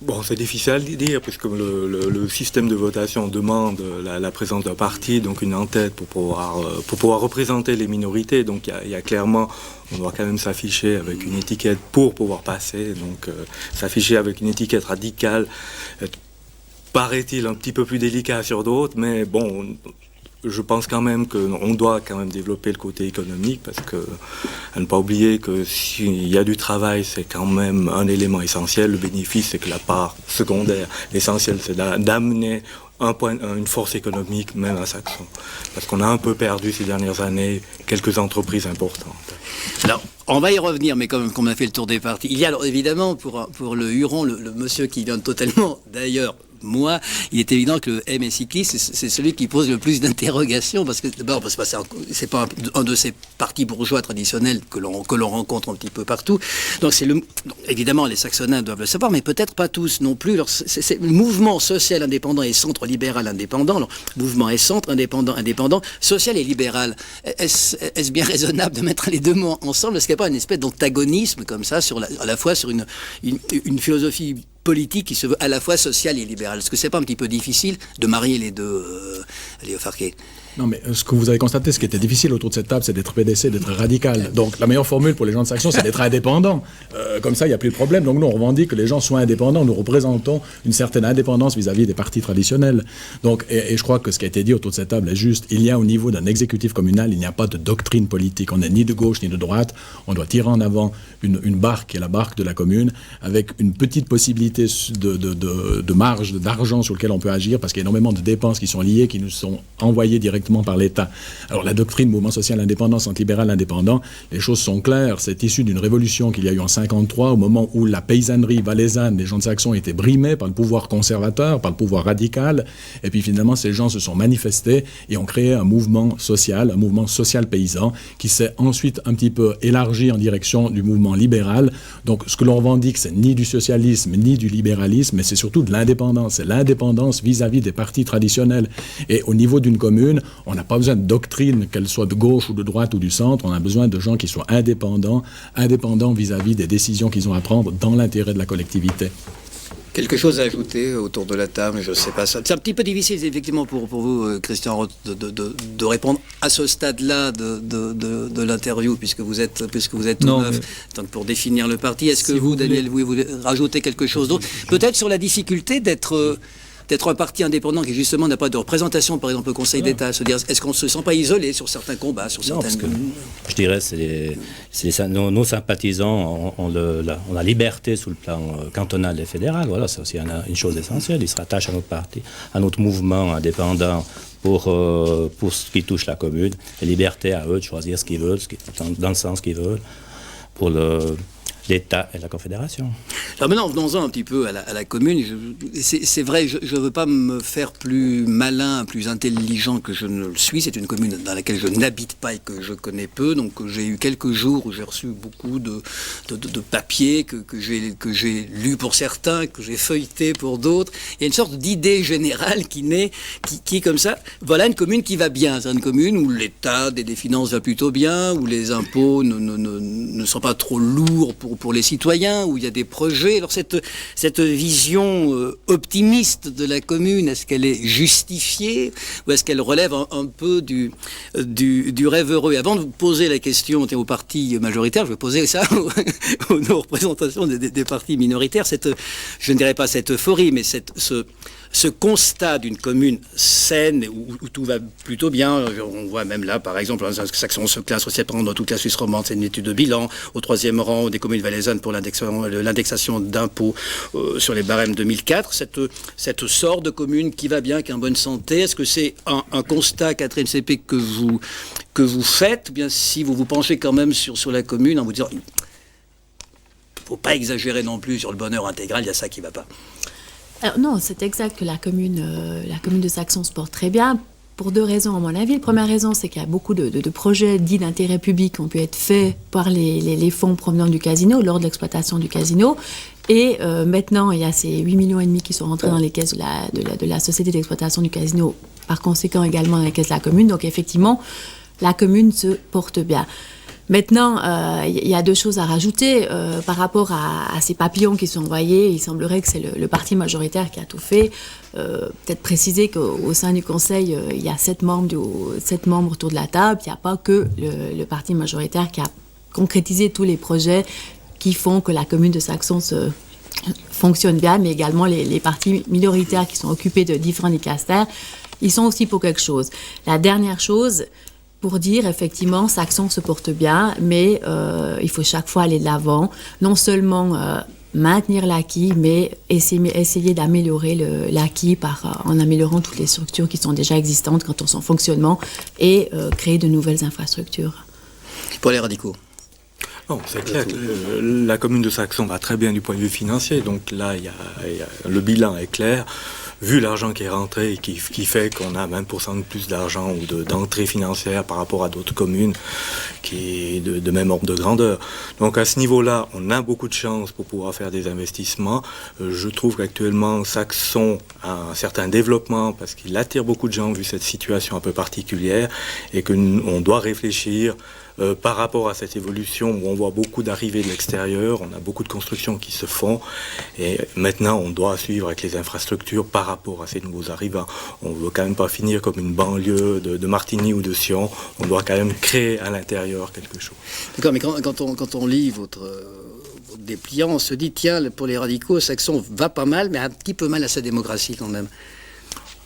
Bon, c'est difficile à dire, puisque le système de votation demande la présence d'un parti, donc une en-tête pour pouvoir représenter les minorités. Donc il y a clairement, on doit quand même s'afficher avec une étiquette pour pouvoir passer. Donc s'afficher avec une étiquette radicale, paraît-il un petit peu plus délicat sur d'autres, mais bon... Je pense quand même qu'on doit quand même développer le côté économique, parce que à ne pas oublier que s'il y a du travail, c'est quand même un élément essentiel. Le bénéfice, c'est que la part secondaire. L'essentiel, c'est d'amener une force économique, même à Saxon. Parce qu'on a un peu perdu ces dernières années quelques entreprises importantes. Alors, on va y revenir, mais comme on a fait le tour des partis, il y a alors, évidemment pour le Huron, le monsieur qui vient totalement d'ailleurs. Moi, il est évident que le MSI, c'est celui qui pose le plus d'interrogations, parce que d'abord, c'est pas un de ces partis bourgeois traditionnels que l'on rencontre un petit peu partout. Donc évidemment, les Saxonins doivent le savoir, mais peut-être pas tous non plus. Alors, c'est le mouvement social indépendant et centre libéral indépendant. Alors, mouvement et centre indépendant, social et libéral. Est-ce bien raisonnable de mettre les deux mots ensemble? Est-ce qu'il n'y a pas une espèce d'antagonisme comme ça à la fois sur une philosophie politique qui se veut à la fois sociale et libérale? Est-ce que c'est pas un petit peu difficile de marier les deux, Léo Farquet? Non, mais ce que vous avez constaté, ce qui était difficile autour de cette table, c'est d'être PDC, d'être radical. Donc la meilleure formule pour les gens de Saxon, c'est d'être indépendant. Comme ça, il n'y a plus de problème. Donc nous, on revendique que les gens soient indépendants. Nous représentons une certaine indépendance vis-à-vis des partis traditionnels. Donc, et je crois que ce qui a été dit autour de cette table est juste. Il y a au niveau d'un exécutif communal, il n'y a pas de doctrine politique. On n'est ni de gauche ni de droite. On doit tirer en avant une barque qui est la barque de la commune, avec une petite possibilité de marge, d'argent sur lequel on peut agir, parce qu'il y a énormément de dépenses qui sont liées, qui nous sont envoyées directement par l'État. Alors la doctrine mouvement social indépendant, centre libéral indépendant, les choses sont claires. C'est issu d'une révolution qu'il y a eu en 1953, au moment où la paysannerie valaisanne des gens de Saxon était brimée par le pouvoir conservateur, par le pouvoir radical. Et puis finalement, ces gens se sont manifestés et ont créé un mouvement social paysan, qui s'est ensuite un petit peu élargi en direction du mouvement libéral. Donc ce que l'on revendique, c'est ni du socialisme, ni du libéralisme, mais c'est surtout de l'indépendance. C'est l'indépendance vis-à-vis des partis traditionnels. Et au niveau d'une commune, on n'a pas besoin de doctrine, qu'elle soit de gauche ou de droite ou du centre. On a besoin de gens qui soient indépendants vis-à-vis des décisions qu'ils ont à prendre dans l'intérêt de la collectivité. Quelque chose à ajouter autour de la table? Je ne sais pas. C'est un petit peu difficile, effectivement, pour vous, Christian Roth, de répondre à ce stade-là de l'interview, puisque vous êtes tout neuf. Donc, pour définir le parti, est-ce que vous, Daniel, vous voulez rajouter quelque chose d'autre? Peut-être sur la difficulté d'être un parti indépendant qui justement n'a pas de représentation, par exemple au Conseil d'État, se dire, est-ce qu'on ne se sent pas isolé sur certains combats, sur certaines... Je dirais nos sympathisants ont la liberté sous le plan cantonal et fédéral. Voilà, c'est aussi une chose essentielle. Ils se rattachent à notre parti, à notre mouvement indépendant pour ce qui touche la commune. Et liberté à eux de choisir ce qu'ils veulent, dans le sens qu'ils veulent, pour l'État et la Confédération. Alors maintenant, venons-en un petit peu à la commune. C'est vrai, je ne veux pas me faire plus malin, plus intelligent que je ne le suis. C'est une commune dans laquelle je n'habite pas et que je connais peu. Donc j'ai eu quelques jours où j'ai reçu beaucoup de papiers que j'ai lus pour certains, que j'ai feuilletés pour d'autres. Il y a une sorte d'idée générale qui est comme ça. Voilà une commune qui va bien. C'est une commune où l'état des finances va plutôt bien, où les impôts ne sont pas trop lourds pour les citoyens, où il y a des projets. Alors cette vision optimiste de la commune, est-ce qu'elle est justifiée ou est-ce qu'elle relève un peu du rêve heureux? Avant de vous poser la question au parti majoritaire, je vais poser ça aux représentations des partis minoritaires. Je ne dirais pas cette euphorie, mais ce constat d'une commune saine où tout va plutôt bien. On voit même là, par exemple, Saxon se classe au 7e rang dans toute la Suisse romande, c'est une étude de bilan. Au 3e rang des communes valaisannes pour l'indexation d'impôts sur les barèmes 2004. Cette sorte de commune qui va bien, qui est en bonne santé, est-ce que c'est un constat, Catherine Seppé, que vous faites, ou bien si vous vous penchez quand même sur la commune en vous disant, il ne faut pas exagérer non plus sur le bonheur intégral, il y a ça qui ne va pas? Alors non, c'est exact que la commune de Saxon se porte très bien, pour deux raisons à mon avis. La première raison, c'est qu'il y a beaucoup de projets dits d'intérêt public qui ont pu être faits par les fonds provenant du casino, lors de l'exploitation du casino. Et maintenant, il y a ces 8,5 millions qui sont rentrés dans les caisses de la société d'exploitation du casino, par conséquent également dans les caisses de la commune. Donc effectivement, la commune se porte bien. Maintenant, il y a deux choses à rajouter. Par rapport à ces papillons qui sont envoyés, il semblerait que c'est le parti majoritaire qui a tout fait. Peut-être préciser qu'au sein du Conseil, il y a 7 membres autour de la table. Il n'y a pas que le parti majoritaire qui a concrétisé tous les projets qui font que la commune de Saxon fonctionne bien, mais également les partis minoritaires qui sont occupés de différents dicastères, ils sont aussi pour quelque chose. La dernière chose, pour dire, effectivement, Saxon se porte bien, mais il faut chaque fois aller de l'avant. Non seulement maintenir l'acquis, mais essayer d'améliorer l'acquis en améliorant toutes les structures qui sont déjà existantes quant à son fonctionnement et créer de nouvelles infrastructures. Pour les radicaux. Non, c'est clair que la commune de Saxon va très bien du point de vue financier. Donc là, le bilan est clair. Vu l'argent qui est rentré et qui fait qu'on a 20% de plus d'argent ou d'entrée financière par rapport à d'autres communes qui est de même ordre de grandeur. Donc à ce niveau-là, on a beaucoup de chance pour pouvoir faire des investissements. Je trouve qu'actuellement, Saxon a un certain développement parce qu'il attire beaucoup de gens vu cette situation un peu particulière et qu'on doit réfléchir par rapport à cette évolution où on voit beaucoup d'arrivées de l'extérieur, on a beaucoup de constructions qui se font et maintenant on doit suivre avec les infrastructures par rapport à ces nouveaux arrivants. On ne veut quand même pas finir comme une banlieue de Martigny ou de Sion, on doit quand même créer à l'intérieur quelque chose. D'accord, mais quand on lit votre dépliant, on se dit, tiens, pour les radicaux, Saxon va pas mal, mais un petit peu mal à sa démocratie quand même.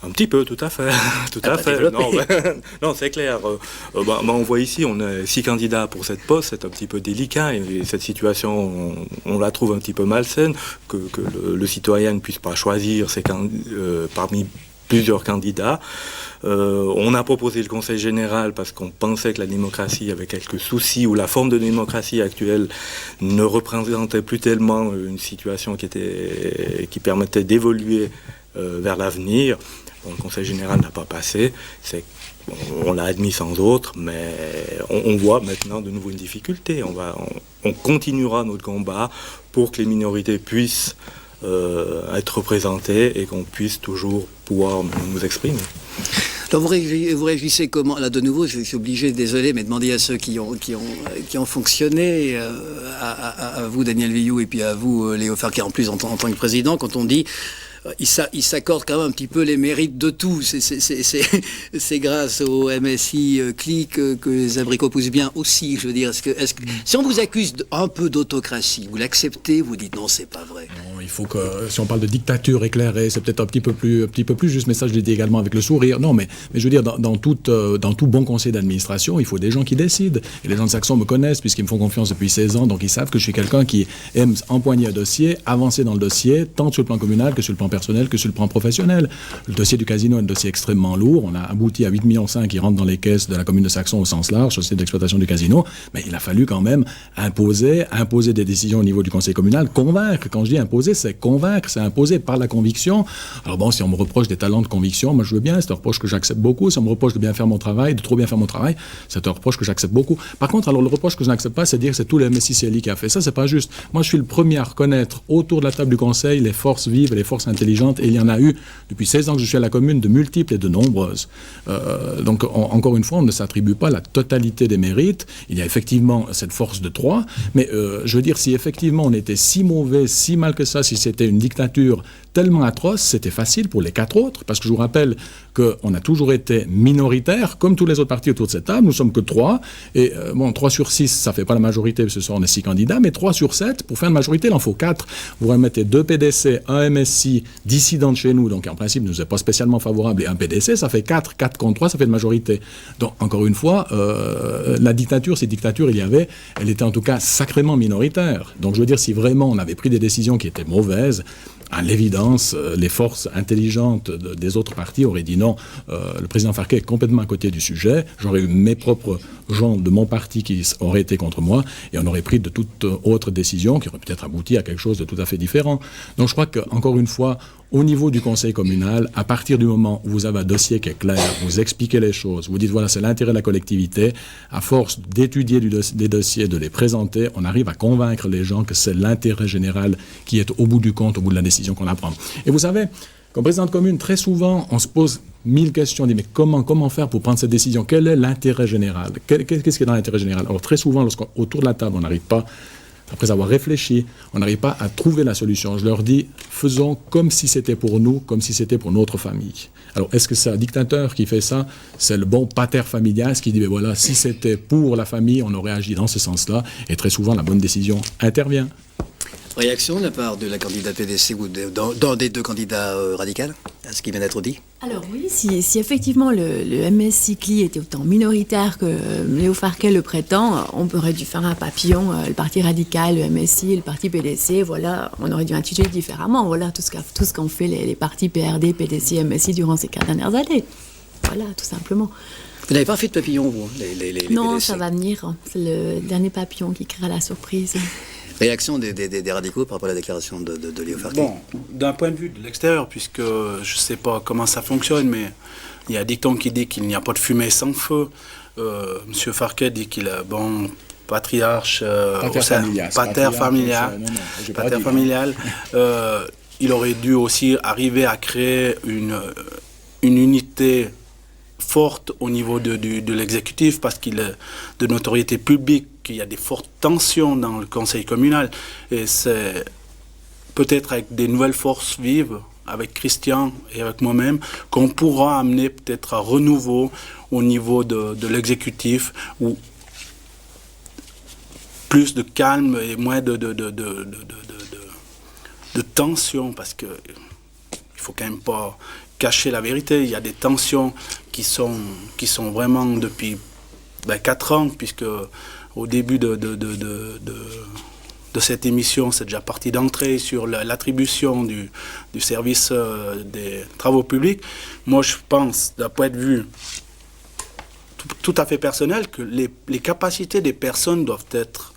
Un petit peu, tout à fait. Tout à fait. Non, c'est clair. On voit ici, on a 6 candidats pour cette poste, c'est un petit peu délicat. Et cette situation, on la trouve un petit peu malsaine, que le citoyen ne puisse pas choisir parmi plusieurs candidats. On a proposé le Conseil général parce qu'on pensait que la démocratie avait quelques soucis, ou la forme de démocratie actuelle ne représentait plus tellement une situation qui permettait d'évoluer vers l'avenir. Bon, le Conseil général n'a pas passé, on l'a admis sans autre, mais on voit maintenant de nouveau une difficulté. On continuera notre combat pour que les minorités puissent être représentées et qu'on puisse toujours pouvoir nous exprimer. Alors vous réagissez comment? Là de nouveau, je suis obligé, désolé, mais demander à ceux qui ont fonctionné, à vous Daniel Villou et puis à vous Léo Farquet en plus en tant que président, quand on dit il s'accorde quand même un petit peu les mérites de tout. C'est grâce au MSI Click que les abricots poussent bien aussi. Je veux dire, est-ce que si on vous accuse un peu d'autocratie, vous l'acceptez, vous dites non, c'est pas vrai. Non, il faut que, si on parle de dictature éclairée, c'est peut-être un petit peu plus juste, mais ça je l'ai dit également avec le sourire. Non, mais je veux dire, dans tout bon conseil d'administration, il faut des gens qui décident. Et les gens de Saxon me connaissent puisqu'ils me font confiance depuis 16 ans, donc ils savent que je suis quelqu'un qui aime empoigner un dossier, avancer dans le dossier, tant sur le plan communal que sur le plan personnel que sur le plan professionnel. Le dossier du casino est un dossier extrêmement lourd. On a abouti à 8,5 millions qui rentrent dans les caisses de la commune de Saxon au sens large, société d'exploitation du casino. Mais il a fallu quand même imposer des décisions au niveau du conseil communal, convaincre. Quand je dis imposer, c'est convaincre, c'est imposer par la conviction. Alors bon, si on me reproche des talents de conviction, moi je veux bien, c'est un reproche que j'accepte beaucoup. Si on me reproche de bien faire mon travail, de trop bien faire mon travail, c'est un reproche que j'accepte beaucoup. Par contre, alors le reproche que je n'accepte pas, c'est de dire que c'est tout le MSI-CLI qui a fait ça, c'est pas juste. Moi, je suis le premier à reconnaître autour de la table du conseil les forces vives et les forces intelligentes, et il y en a eu depuis 16 ans que je suis à la commune, de multiples et de nombreuses. Donc, encore une fois, on ne s'attribue pas la totalité des mérites. Il y a effectivement cette force de 3, mais je veux dire, si effectivement on était si mauvais, si mal que ça, si c'était une dictature tellement atroce, c'était facile pour les 4 autres, parce que je vous rappelle qu'on a toujours été minoritaire, comme tous les autres partis autour de cette table, nous sommes que 3, et 3 sur 6, ça ne fait pas la majorité, parce que ce soir on est 6 candidats, mais 3 sur 7, pour faire une majorité, il en faut 4. Vous remettez 2 PDC, un MSI, dissident de chez nous, donc en principe, nous n'est pas spécialement favorable, et un PDC, ça fait 4 contre 3, ça fait une majorité. Donc, encore une fois, la dictature, cette dictature, elle était en tout cas sacrément minoritaire. Donc, je veux dire, si vraiment on avait pris des décisions qui étaient mauvaises, à l'évidence, les forces intelligentes des autres partis auraient dit non, le président Farquet est complètement à côté du sujet, j'aurais eu mes propres gens de mon parti qui auraient été contre moi, et on aurait pris de toute autre décision qui aurait peut-être abouti à quelque chose de tout à fait différent. Donc je crois qu'encore une fois, au niveau du conseil communal, à partir du moment où vous avez un dossier qui est clair, vous expliquez les choses, vous dites voilà, c'est l'intérêt de la collectivité, à force d'étudier des dossiers, de les présenter, on arrive à convaincre les gens que c'est l'intérêt général qui est au bout du compte, au bout de la décision qu'on apprend. Et vous savez, comme président de commune, très souvent, on se pose 1000 questions, on dit mais comment faire pour prendre cette décision? Quel est l'intérêt général? Qu'est-ce qui est dans l'intérêt général? Alors très souvent, lorsqu'autour de la table, on n'arrive pas, après avoir réfléchi, on n'arrive pas à trouver la solution. Je leur dis, faisons comme si c'était pour nous, comme si c'était pour notre famille. Alors, est-ce que c'est un dictateur qui fait ça? C'est le bon pater familias qui dit, ben voilà, si c'était pour la famille, on aurait agi dans ce sens-là. Et très souvent, la bonne décision intervient. Réaction de la part de la candidate PDC ou d'un des 2 candidats radicaux à ce qui vient d'être dit? Alors oui, si effectivement le MS-CLI était autant minoritaire que Léo Farquet le prétend, on aurait dû faire un papillon, le parti radical, le MSI, le parti PDC, voilà, on aurait dû intituler différemment, voilà tout ce qu'ont fait les partis PRD, PDC, MSI durant ces 4 dernières années. Voilà, tout simplement. Vous n'avez pas fait de papillon, vous, les Non, PDC. ça va venir, c'est le dernier papillon qui créera la surprise. Réaction des radicaux par rapport à la déclaration de Léo Farquet? Bon, d'un point de vue de l'extérieur, puisque je ne sais pas comment ça fonctionne, mais il y a un dicton qui dit qu'il n'y a pas de fumée sans feu. Monsieur Farquet dit qu'il est bon patriarche, pater familial. Il aurait dû aussi arriver à créer une unité forte au niveau de l'exécutif, parce qu'il est de notoriété publique qu'il y a des fortes tensions dans le conseil communal, et c'est peut-être avec des nouvelles forces vives, avec Christian et avec moi-même, qu'on pourra amener peut-être un renouveau au niveau de l'exécutif, où plus de calme et moins de tension, parce que il faut quand même pas cacher la vérité. Il y a des tensions qui sont vraiment depuis 4 ans, puisque au début de cette émission, c'est déjà parti d'entrée sur l'attribution du service des travaux publics. Moi, je pense, d'un point de vue tout à fait personnel, que les capacités des personnes doivent être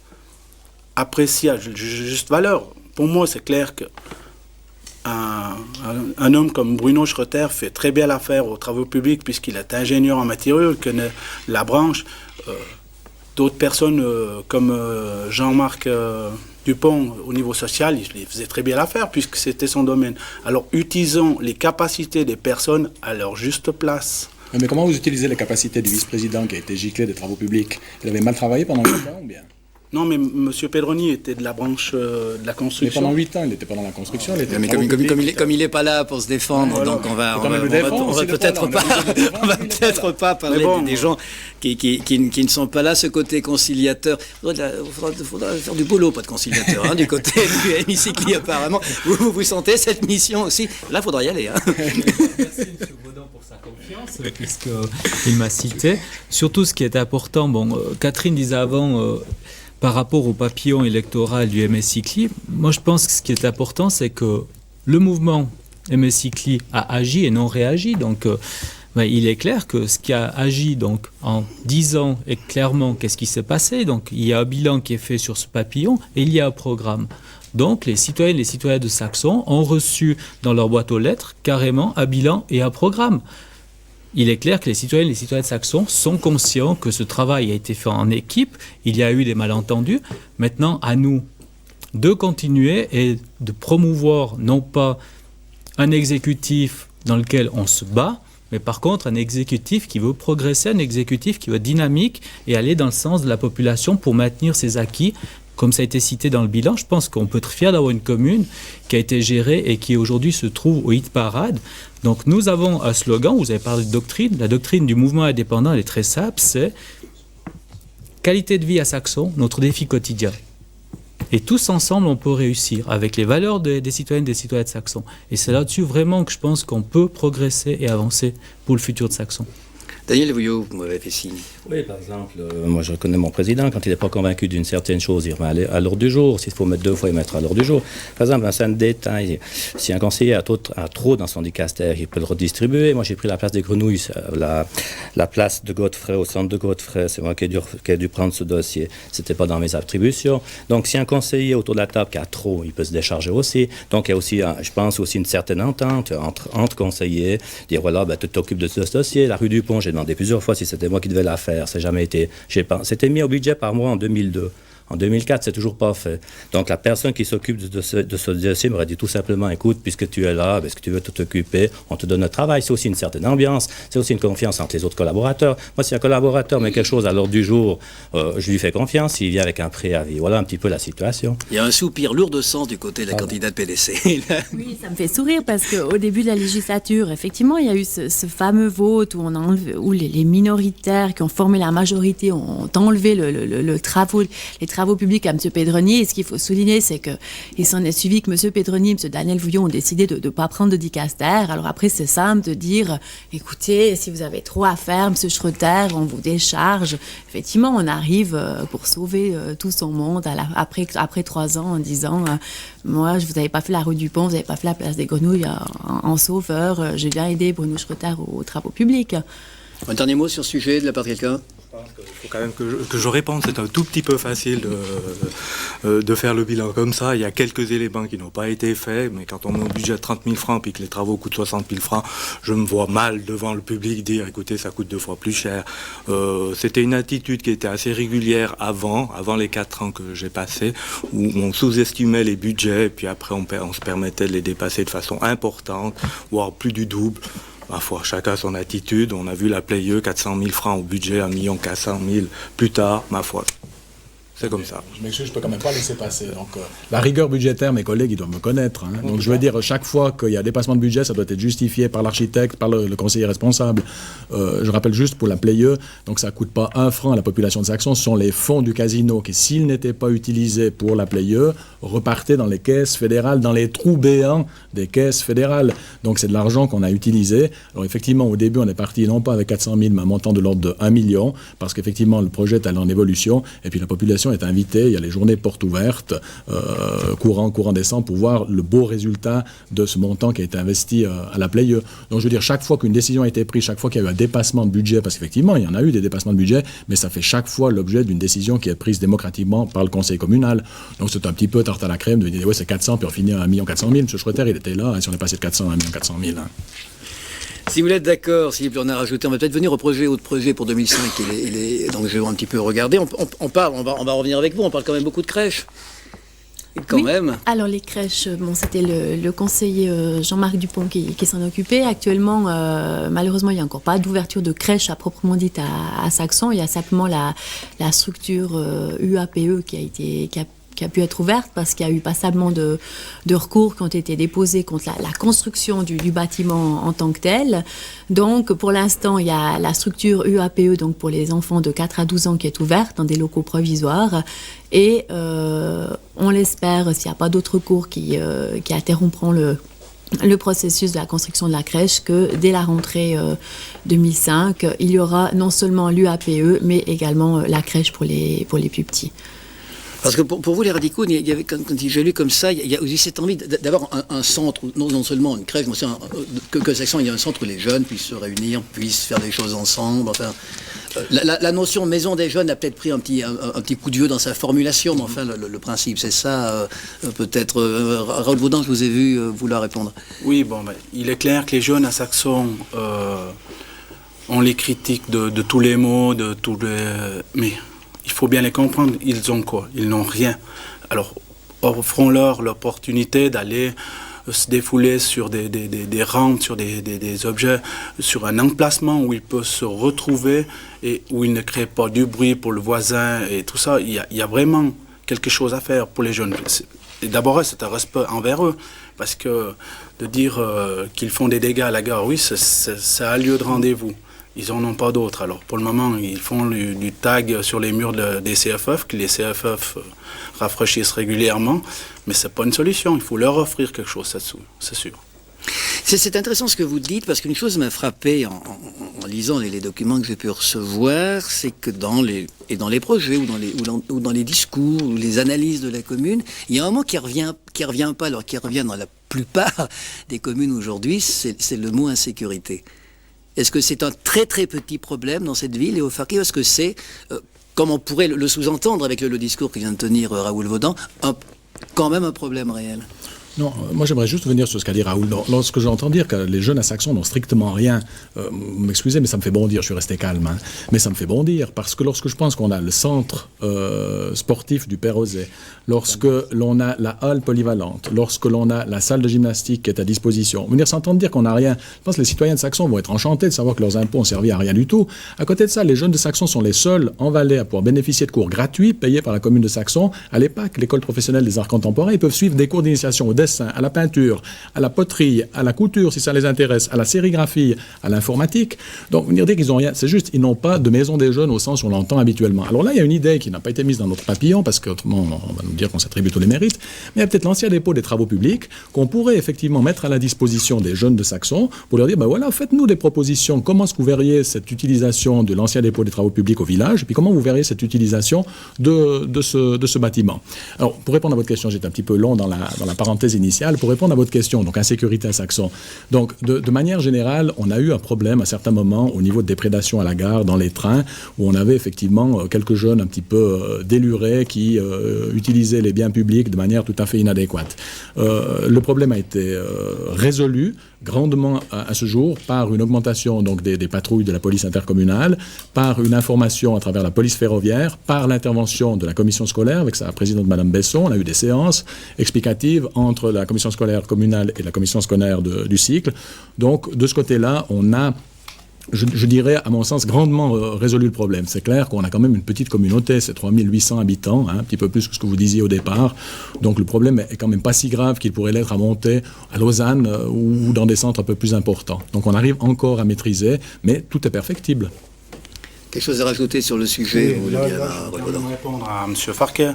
appréciées à juste valeur. Pour moi, c'est clair que un homme comme Bruno Schroeter fait très bien l'affaire aux travaux publics, puisqu'il est ingénieur en matériaux, il connaît la branche. D'autres personnes comme Jean-Marc Dupont au niveau social, il faisait très bien l'affaire puisque c'était son domaine. Alors utilisons les capacités des personnes à leur juste place. Mais comment vous utilisez les capacités du vice-président qui a été giclé des travaux publics? Il avait mal travaillé pendant 8 ans ou bien? Non, mais M. Pedroni était de la branche de la construction. Mais pendant 8 ans, il n'était pas dans la construction. Mais comme il n'est pas là pour se défendre, voilà. Donc on va peut-être pas parler des gens qui ne sont pas là. Ce côté conciliateur, il faudra faire du boulot, pas de conciliateur, du côté du hémicycle apparemment. Vous sentez cette mission aussi? Là, il faudra y aller. Merci M. Baudin pour sa confiance, puisqu'il m'a cité. Surtout, ce qui est important, Catherine disait avant... par rapport au papillon électoral du MSI-CLI, moi je pense que ce qui est important, c'est que le mouvement MSI CLI a agi et non réagi. Donc, il est clair que ce qui a agi donc, en 10 ans est clairement qu'est-ce qui s'est passé. Donc, il y a un bilan qui est fait sur ce papillon et il y a un programme. Donc, les citoyennes et les citoyens de Saxon ont reçu dans leur boîte aux lettres carrément un bilan et un programme. Il est clair que les citoyennes et les citoyens de Saxon sont conscients que ce travail a été fait en équipe. Il y a eu des malentendus. Maintenant, à nous de continuer et de promouvoir non pas un exécutif dans lequel on se bat, mais par contre un exécutif qui veut progresser, un exécutif qui veut être dynamique et aller dans le sens de la population pour maintenir ses acquis. Comme ça a été cité dans le bilan, je pense qu'on peut être fier d'avoir une commune qui a été gérée et qui aujourd'hui se trouve au hit parade. Donc nous avons un slogan, vous avez parlé de doctrine, la doctrine du mouvement indépendant elle est très simple, c'est qualité de vie à Saxon, notre défi quotidien. Et tous ensemble, on peut réussir avec les valeurs des citoyennes et des citoyens de Saxon. Et c'est là-dessus vraiment que je pense qu'on peut progresser et avancer pour le futur de Saxon. Daniel Vouillot, vous m'avez fait signe. Oui, par exemple, moi je reconnais mon président, quand il n'est pas convaincu d'une certaine chose, il remet à l'ordre du jour. S'il faut mettre 2 fois, il mettra à l'ordre du jour. Par exemple, un centre détail, si un conseiller a trop dans son dicaster, il peut le redistribuer. Moi j'ai pris la place des Grenouilles, la place de Godefroy, au centre de Godefroy, c'est moi qui ai dû prendre ce dossier. C'était pas dans mes attributions. Donc si un conseiller autour de la table qui a trop, il peut se décharger aussi. Donc il y a aussi, je pense, aussi une certaine entente entre conseillers, dire voilà, tu t'occupes de ce dossier. La rue du Pont, j'ai demandé plusieurs fois si c'était moi qui devais la faire. Ça n'a jamais été. C'était mis au budget par mois en 2002. En 2004, c'est toujours pas fait. Donc la personne qui s'occupe de ce dossier m'aurait dit tout simplement, écoute, puisque tu es là, parce que tu veux t'occuper, on te donne le travail. C'est aussi une certaine ambiance, c'est aussi une confiance entre les autres collaborateurs. Moi, si un collaborateur met quelque chose à l'ordre du jour, je lui fais confiance, il vient avec un préavis. Voilà un petit peu la situation. Il y a un soupir lourd de sens du côté de la candidate PDC. Oui, ça me fait sourire parce qu'au début de la législature, effectivement, il y a eu ce fameux vote où les minoritaires qui ont formé la majorité ont enlevé les travaux publics à M. Pédronier. Et ce qu'il faut souligner, c'est qu'il s'en est suivi que M. Pédronier et M. Daniel Vouillot ont décidé de ne pas prendre de dicaster. Alors après, c'est simple de dire, écoutez, si vous avez trop à faire, M. Schroeter, on vous décharge. Effectivement, on arrive pour sauver tout son monde après 3 ans en disant, moi, vous n'avez pas fait la rue du Pont, vous n'avez pas fait la place des Grenouilles en sauveur. Je viens aider Bruno Schroeter aux travaux publics. Un dernier mot sur ce sujet de la part de quelqu'un ? Il faut quand même que je réponde. C'est un tout petit peu facile de faire le bilan comme ça. Il y a quelques éléments qui n'ont pas été faits, mais quand on a un budget de 30 000 francs et que les travaux coûtent 60 000 francs, je me vois mal devant le public dire écoutez, ça coûte 2 fois plus cher. C'était une attitude qui était assez régulière avant les 4 ans que j'ai passés, où on sous-estimait les budgets et puis après on se permettait de les dépasser de façon importante, voire plus du double. Ma foi, chacun son attitude. On a vu la Playeux, 400 000 francs au budget, 1 400 000 plus tard. Ma foi, c'est comme ça. Je m'excuse, je peux quand même pas laisser passer. Donc, la rigueur budgétaire, mes collègues, ils doivent me connaître. Hein. Donc, je veux dire, chaque fois qu'il y a dépassement de budget, ça doit être justifié par l'architecte, par le conseiller responsable. Je rappelle juste pour la Playeux, donc ça coûte pas 1 franc à la population de Saxon. Ce sont les fonds du casino qui, s'ils n'étaient pas utilisés pour la Playeux, repartaient dans les caisses fédérales, dans les trous béants des caisses fédérales. Donc, c'est de l'argent qu'on a utilisé. Alors, effectivement, au début, on est parti non pas avec 400 000, mais un montant de l'ordre de 1 million, parce qu'effectivement, le projet est allé en évolution, et puis la population est invitée. Il y a les journées portes ouvertes, courant décembre, pour voir le beau résultat de ce montant qui a été investi à la Playeux. Donc, je veux dire, chaque fois qu'une décision a été prise, chaque fois qu'il y a eu un dépassement de budget, parce qu'effectivement, il y en a eu des dépassements de budget, mais ça fait chaque fois l'objet d'une décision qui est prise démocratiquement par le conseil communal. Donc, c'est un petit peu tarte à la crème de dire, ouais, c'est 400, puis on finit à 1 400 000. M. Schroeter, il était là, hein, si on est passé de 400 à 1 400 000. Hein. Si vous êtes d'accord, si on a rajouté, on va peut-être venir au projet pour 2005. Donc je vais un petit peu regarder. On va revenir avec vous. On parle quand même beaucoup de crèches. Quand même. Alors les crèches, c'était le conseiller Jean-Marc Dupont qui s'en occupait. Actuellement, malheureusement, il n'y a encore pas d'ouverture de crèche à proprement dit à Saxon. Il y a simplement la structure UAPE qui a pu être ouverte parce qu'il y a eu passablement de recours qui ont été déposés contre la construction du bâtiment en tant que tel. Donc, pour l'instant, il y a la structure UAPE, donc pour les enfants de 4 à 12 ans, qui est ouverte dans des locaux provisoires. Et on l'espère, s'il n'y a pas d'autres recours qui interrompront le processus de la construction de la crèche, que dès la rentrée 2005, il y aura non seulement l'UAPE, mais également la crèche pour les plus petits. Parce que pour vous, les radicaux, il y avait, quand j'ai lu comme ça, il y a aussi cette envie d'avoir un centre, non seulement une crèche, mais aussi que Saxon, il y a un centre où les jeunes puissent se réunir, puissent faire des choses ensemble. Enfin, la notion maison des jeunes a peut-être pris un petit coup de vieux dans sa formulation, mais enfin, le principe, c'est ça. Peut-être, Raoul Vaudan, je vous ai vu vouloir répondre. Oui, bon, il est clair que les jeunes à Saxon, on les critique de tous les mots, mais il faut bien les comprendre, ils ont quoi? Ils n'ont rien. Alors, offrons-leur l'opportunité d'aller se défouler sur des rampes, sur des objets, sur un emplacement où ils peuvent se retrouver et où ils ne créent pas du bruit pour le voisin et tout ça. Il y a vraiment quelque chose à faire pour les jeunes. Et d'abord, c'est un respect envers eux, parce que de dire qu'ils font des dégâts à la gare, oui, c'est un lieu de rendez-vous. Ils n'en ont pas d'autres. Alors, pour le moment, ils font du tag sur les murs des CFF, que les CFF rafraîchissent régulièrement, mais ce n'est pas une solution. Il faut leur offrir quelque chose, c'est sûr. C'est intéressant ce que vous dites, parce qu'une chose m'a frappé en lisant les documents que j'ai pu recevoir, c'est que dans les projets, ou dans les discours, ou les analyses de la commune, il y a un mot qui revient pas, alors qui revient dans la plupart des communes aujourd'hui, c'est le mot insécurité. Est-ce que c'est un très très petit problème dans cette ville, Léo Farquet, ou est-ce que c'est, comme on pourrait le sous-entendre avec le discours que vient de tenir Raoul Vaudan, quand même un problème réel? Non, moi j'aimerais juste venir sur ce qu'a dit Raoul. Lorsque j'entends dire que les jeunes à Saxon n'ont strictement rien, vous m'excusez, mais ça me fait bondir, je suis resté calme, hein, mais ça me fait bondir, parce que lorsque je pense qu'on a le centre sportif du Perrosais, lorsque l'on a la halle polyvalente, lorsque l'on a la salle de gymnastique qui est à disposition, venir s'entendre dire qu'on n'a rien, je pense que les citoyens de Saxon vont être enchantés de savoir que leurs impôts ont servi à rien du tout. À côté de ça, les jeunes de Saxon sont les seuls en Valais à pouvoir bénéficier de cours gratuits payés par la commune de Saxon. À l'EPAC, l'école professionnelle des arts contemporains, ils peuvent suivre des cours d'initiation au dessin, à la peinture, à la poterie, à la couture si ça les intéresse, à la sérigraphie, à l'informatique. Donc venir dire qu'ils n'ont rien, c'est juste, ils n'ont pas de maison des jeunes au sens où on l'entend habituellement. Alors là, il y a une idée qui n'a pas été mise dans notre papillon, parce qu'autrement on va nous dire qu'on s'attribue tous les mérites, mais il y a peut-être l'ancien dépôt des travaux publics qu'on pourrait effectivement mettre à la disposition des jeunes de Saxon pour leur dire, ben voilà, faites-nous des propositions, comment est-ce que vous verriez cette utilisation de l'ancien dépôt des travaux publics au village, et puis comment vous verriez cette utilisation de ce bâtiment. Alors, pour répondre à votre question, j'étais un petit peu long dans la parenthèse initiale. Pour répondre à votre question, donc insécurité à Saxon. Donc, de manière générale, on a eu un problème à certains moments au niveau de déprédation à la gare, dans les trains, où on avait effectivement quelques jeunes un petit peu délurés qui utilisaient les biens publics de manière tout à fait inadéquate. Le problème a été résolu grandement à ce jour par une augmentation donc des patrouilles de la police intercommunale, par une information à travers la police ferroviaire, par l'intervention de la commission scolaire avec sa présidente Madame Besson. On a eu des séances explicatives entre la commission scolaire communale et la commission scolaire du cycle. Donc de ce côté-là, on a, je dirais, à mon sens, grandement résolu le problème. C'est clair qu'on a quand même une petite communauté, c'est 3800 habitants, hein, un petit peu plus que ce que vous disiez au départ. Donc le problème est quand même pas si grave qu'il pourrait l'être à monter à Lausanne ou dans des centres un peu plus importants. Donc on arrive encore à maîtriser, mais tout est perfectible. Quelque chose à rajouter sur le sujet? Oui, je vais répondre à M. Farquet.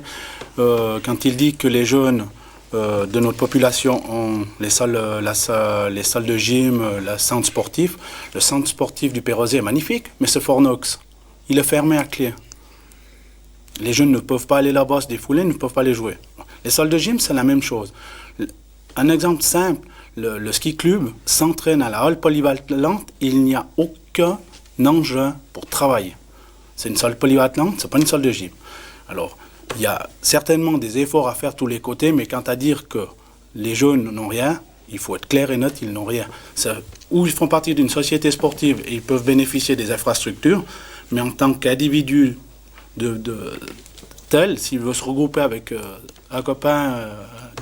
Quand il dit que les jeunes de notre population ont les salles de gym, le centre sportif. Le centre sportif du Perrosais est magnifique, mais c'est Fornox. Il est fermé à clé. Les jeunes ne peuvent pas aller là-bas se défouler, ne peuvent pas aller jouer. Les salles de gym, c'est la même chose. Un exemple simple, le ski club s'entraîne à la halle polyvalente, il n'y a aucun engin pour travailler. C'est une salle polyvalente, c'est pas une salle de gym. Alors, il y a certainement des efforts à faire de tous les côtés, mais quant à dire que les jeunes n'ont rien, il faut être clair et net, ils n'ont rien. Ou ils font partie d'une société sportive et ils peuvent bénéficier des infrastructures, mais en tant qu'individu tel, s'il veut se regrouper avec un copain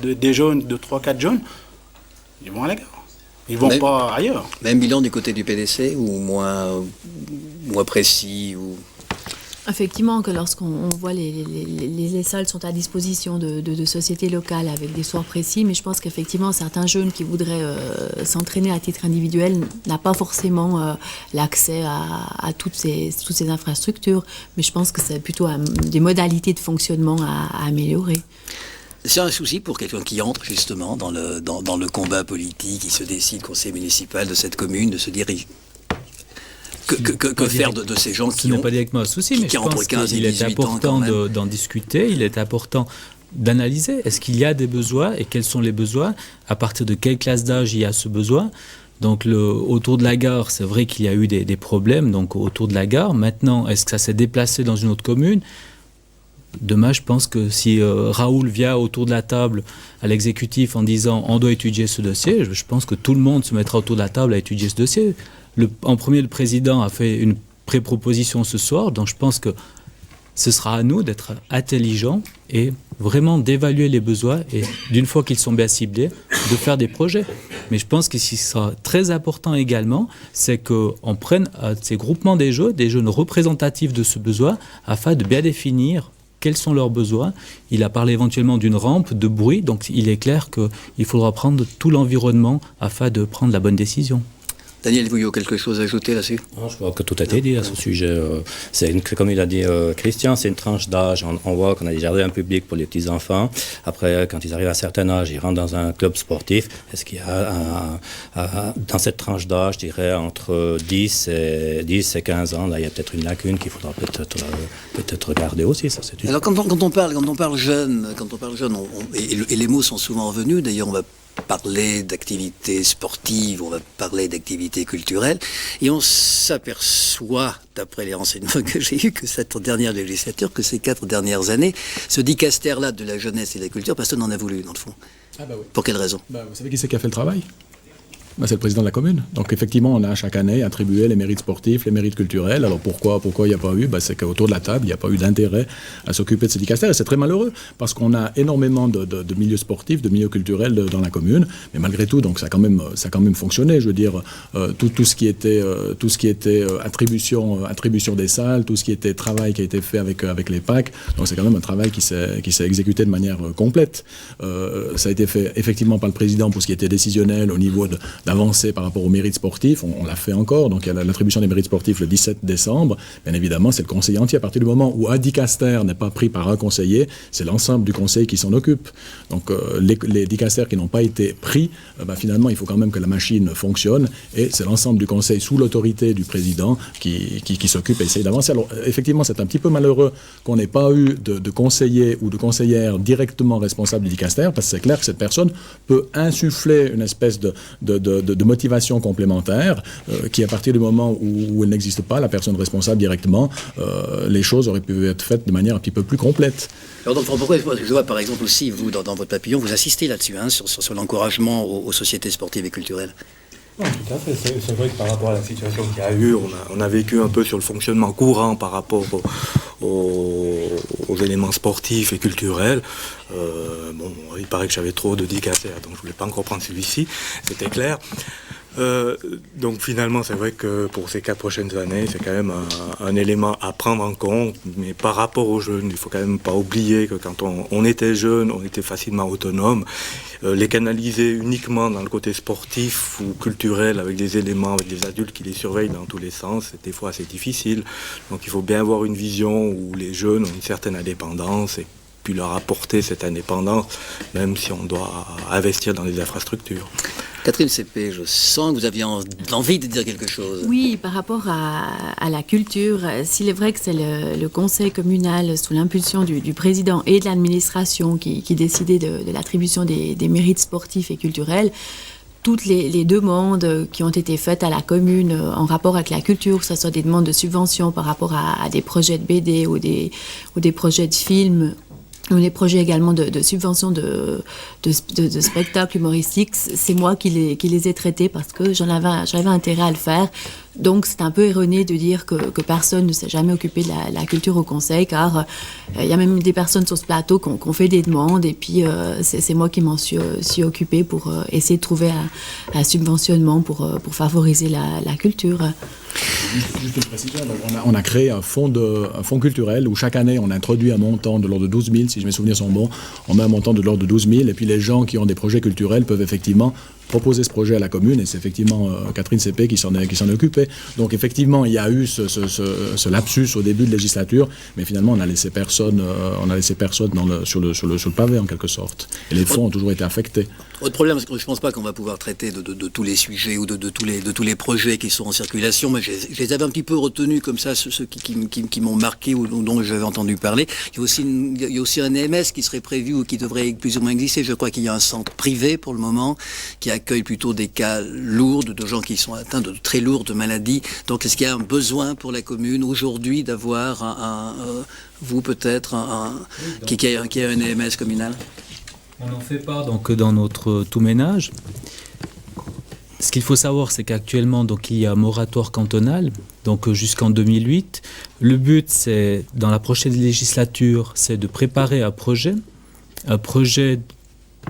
des jeunes, de 3-4 jeunes, ils vont à la gare. Ils vont pas ailleurs. Même bilan du côté du PDC, ou moins précis ou... Effectivement, que lorsqu'on voit les salles sont à disposition de sociétés locales avec des soirs précis, mais je pense qu'effectivement, certains jeunes qui voudraient s'entraîner à titre individuel n'ont pas forcément l'accès à toutes ces infrastructures, mais je pense que c'est plutôt des modalités de fonctionnement à améliorer. C'est un souci pour quelqu'un qui entre justement dans le combat politique, qui se décide conseil municipal de cette commune, de se dire Que faire de ces gens qui ont... Ce n'est pas directement un souci, mais je pense qu'il est important d'en discuter, il est important d'analyser. Est-ce qu'il y a des besoins et quels sont les besoins? À partir de quelle classe d'âge il y a ce besoin? Donc autour de la gare, c'est vrai qu'il y a eu des problèmes donc autour de la gare. Maintenant, est-ce que ça s'est déplacé dans une autre commune? Demain, je pense que si Raoul vient autour de la table à l'exécutif en disant on doit étudier ce dossier, je pense que tout le monde se mettra autour de la table à étudier ce dossier. En premier, le président a fait une pré-proposition ce soir, donc je pense que ce sera à nous d'être intelligents et vraiment d'évaluer les besoins et d'une fois qu'ils sont bien ciblés, de faire des projets. Mais je pense que ce qui sera très important également, c'est qu'on prenne ces groupements des jeunes représentatifs de ce besoin afin de bien définir quels sont leurs besoins. Il a parlé éventuellement d'une rampe, de bruit, donc il est clair qu'il faudra prendre tout l'environnement afin de prendre la bonne décision. Daniel Vouillot, quelque chose à ajouter là-dessus? Non, je crois que tout a été dit à ce sujet. Comme il a dit Christian, c'est une tranche d'âge. On voit qu'on a des jardins publics pour les petits-enfants. Après, quand ils arrivent à un certain âge, ils rentrent dans un club sportif. Est-ce qu'il y a, dans cette tranche d'âge, je dirais, entre 10 et 15 ans, là, il y a peut-être une lacune qu'il faudra peut-être regarder aussi. Ça, c'est Alors, quand on parle jeune, et les mots sont souvent revenus, d'ailleurs, on va parler d'activités sportives, on va parler d'activités culturelles, et on s'aperçoit, d'après les renseignements que j'ai eus, que cette dernière législature, que ces 4 dernières années, ce dicaster-là de la jeunesse et de la culture, personne n'en a voulu, dans le fond. Ah bah oui. Pour quelle raison? Vous savez qui c'est qui a fait le travail? C'est le président de la commune. Donc effectivement, on a chaque année attribué les mérites sportifs, les mérites culturels. Alors pourquoi il n'y a pas eu? C'est qu'autour de la table, il n'y a pas eu d'intérêt à s'occuper de ces dicastères. Et c'est très malheureux, parce qu'on a énormément de milieux sportifs, de milieux culturels dans la commune. Mais malgré tout, donc ça a quand même fonctionné. Je veux dire, tout ce qui était attribution des salles, tout ce qui était travail qui a été fait avec les PAC. Donc c'est quand même un travail qui s'est exécuté de manière complète. Ça a été fait effectivement par le président pour ce qui était décisionnel au niveau d'avancer par rapport aux mérites sportifs, on l'a fait encore, donc il y a l'attribution des mérites sportifs le 17 décembre, bien évidemment c'est le conseil entier, à partir du moment où un dicaster n'est pas pris par un conseiller, c'est l'ensemble du conseil qui s'en occupe. Donc les dicasters qui n'ont pas été pris, finalement il faut quand même que la machine fonctionne, et c'est l'ensemble du conseil sous l'autorité du président qui s'occupe et essaye d'avancer. Alors effectivement c'est un petit peu malheureux qu'on n'ait pas eu de conseiller ou de conseillère directement responsable du dicaster, parce que c'est clair que cette personne peut insuffler une espèce de motivation complémentaire qui, à partir du moment où elle n'existe pas, la personne responsable directement, les choses auraient pu être faites de manière un petit peu plus complète. Alors donc, pourquoi je vois par exemple aussi, vous, dans votre papillon, vous insistez là-dessus, sur l'encouragement aux sociétés sportives et culturelles. Non, tout à fait. C'est vrai que par rapport à la situation qu'il y a eu, on a vécu un peu sur le fonctionnement courant par rapport aux éléments sportifs et culturels. Il paraît que j'avais trop de dicasters, donc je ne voulais pas encore prendre celui-ci, c'était clair. Donc finalement, c'est vrai que pour ces 4 prochaines années, c'est quand même un élément à prendre en compte. Mais par rapport aux jeunes, il ne faut quand même pas oublier que quand on était jeune, on était facilement autonome. Les canaliser uniquement dans le côté sportif ou culturel avec des éléments, avec des adultes qui les surveillent dans tous les sens, c'est des fois assez difficile. Donc il faut bien avoir une vision où les jeunes ont une certaine indépendance et puis leur apporter cette indépendance, même si on doit investir dans les infrastructures. Catherine Cépé, je sens que vous aviez envie de dire quelque chose. Oui, par rapport à la culture, s'il est vrai que c'est le conseil communal, sous l'impulsion du président et de l'administration, qui décidait de l'attribution des mérites sportifs et culturels, toutes les demandes qui ont été faites à la commune en rapport avec la culture, que ce soit des demandes de subventions par rapport à des projets de BD ou des projets de films, ou des projets également de subventions de spectacles humoristiques, c'est moi qui les ai traités parce que j'avais intérêt à le faire. Donc c'est un peu erroné de dire que personne ne s'est jamais occupé de la culture au conseil, car il y a même des personnes sur ce plateau qui ont fait des demandes, et puis c'est moi qui m'en suis occupée pour essayer de trouver un subventionnement pour favoriser la culture. Juste une précision, on a créé un fonds culturel où chaque année on introduit un montant de l'ordre de 12 000, si mes souvenirs sont bons, on met un montant de l'ordre de 12 000, et puis les gens qui ont des projets culturels peuvent effectivement proposé ce projet à la commune, et c'est effectivement Catherine Sépé qui s'en est occupée. Donc effectivement, il y a eu ce lapsus au début de législature, mais finalement, on a laissé personne sur le pavé, en quelque sorte. Et les fonds ont toujours été affectés. Autre problème, parce que je ne pense pas qu'on va pouvoir traiter de tous les sujets ou de tous les projets qui sont en circulation, mais je les avais un petit peu retenus comme ça, ceux qui m'ont marqué ou dont j'avais entendu parler. Il y a aussi un EMS qui serait prévu ou qui devrait plus ou moins exister. Je crois qu'il y a un centre privé pour le moment qui accueille plutôt des cas lourds de gens qui sont atteints de très lourdes maladies. Donc est-ce qu'il y a un besoin pour la commune aujourd'hui d'avoir vous peut-être, qui a un EMS communal? On en fait part donc dans notre tout ménage. Ce qu'il faut savoir, c'est qu'actuellement, donc, il y a un moratoire cantonal, donc jusqu'en 2008. Le but, c'est, dans la prochaine législature, c'est de préparer un projet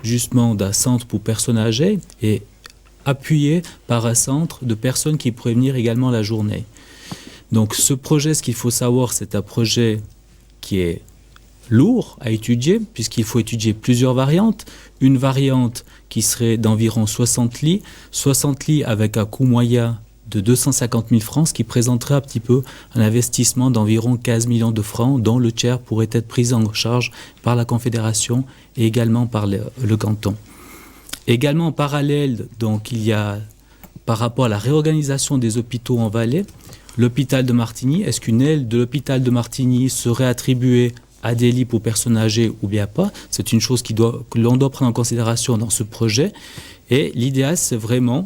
justement d'un centre pour personnes âgées et appuyé par un centre de personnes qui pourraient venir également la journée. Donc ce projet, ce qu'il faut savoir, c'est un projet qui est lourd à étudier, puisqu'il faut étudier plusieurs variantes. Une variante qui serait d'environ 60 lits avec un coût moyen de 250 000 francs, ce qui présenterait un petit peu un investissement d'environ 15 millions de francs, dont le tiers pourrait être pris en charge par la Confédération et également par le canton. Également en parallèle, donc, il y a, par rapport à la réorganisation des hôpitaux en Valais, l'hôpital de Martigny, est-ce qu'une aile de l'hôpital de Martigny serait attribuée à des lits pour personnes âgées ou bien pas? C'est une chose que l'on doit prendre en considération dans ce projet. Et l'idéal, c'est vraiment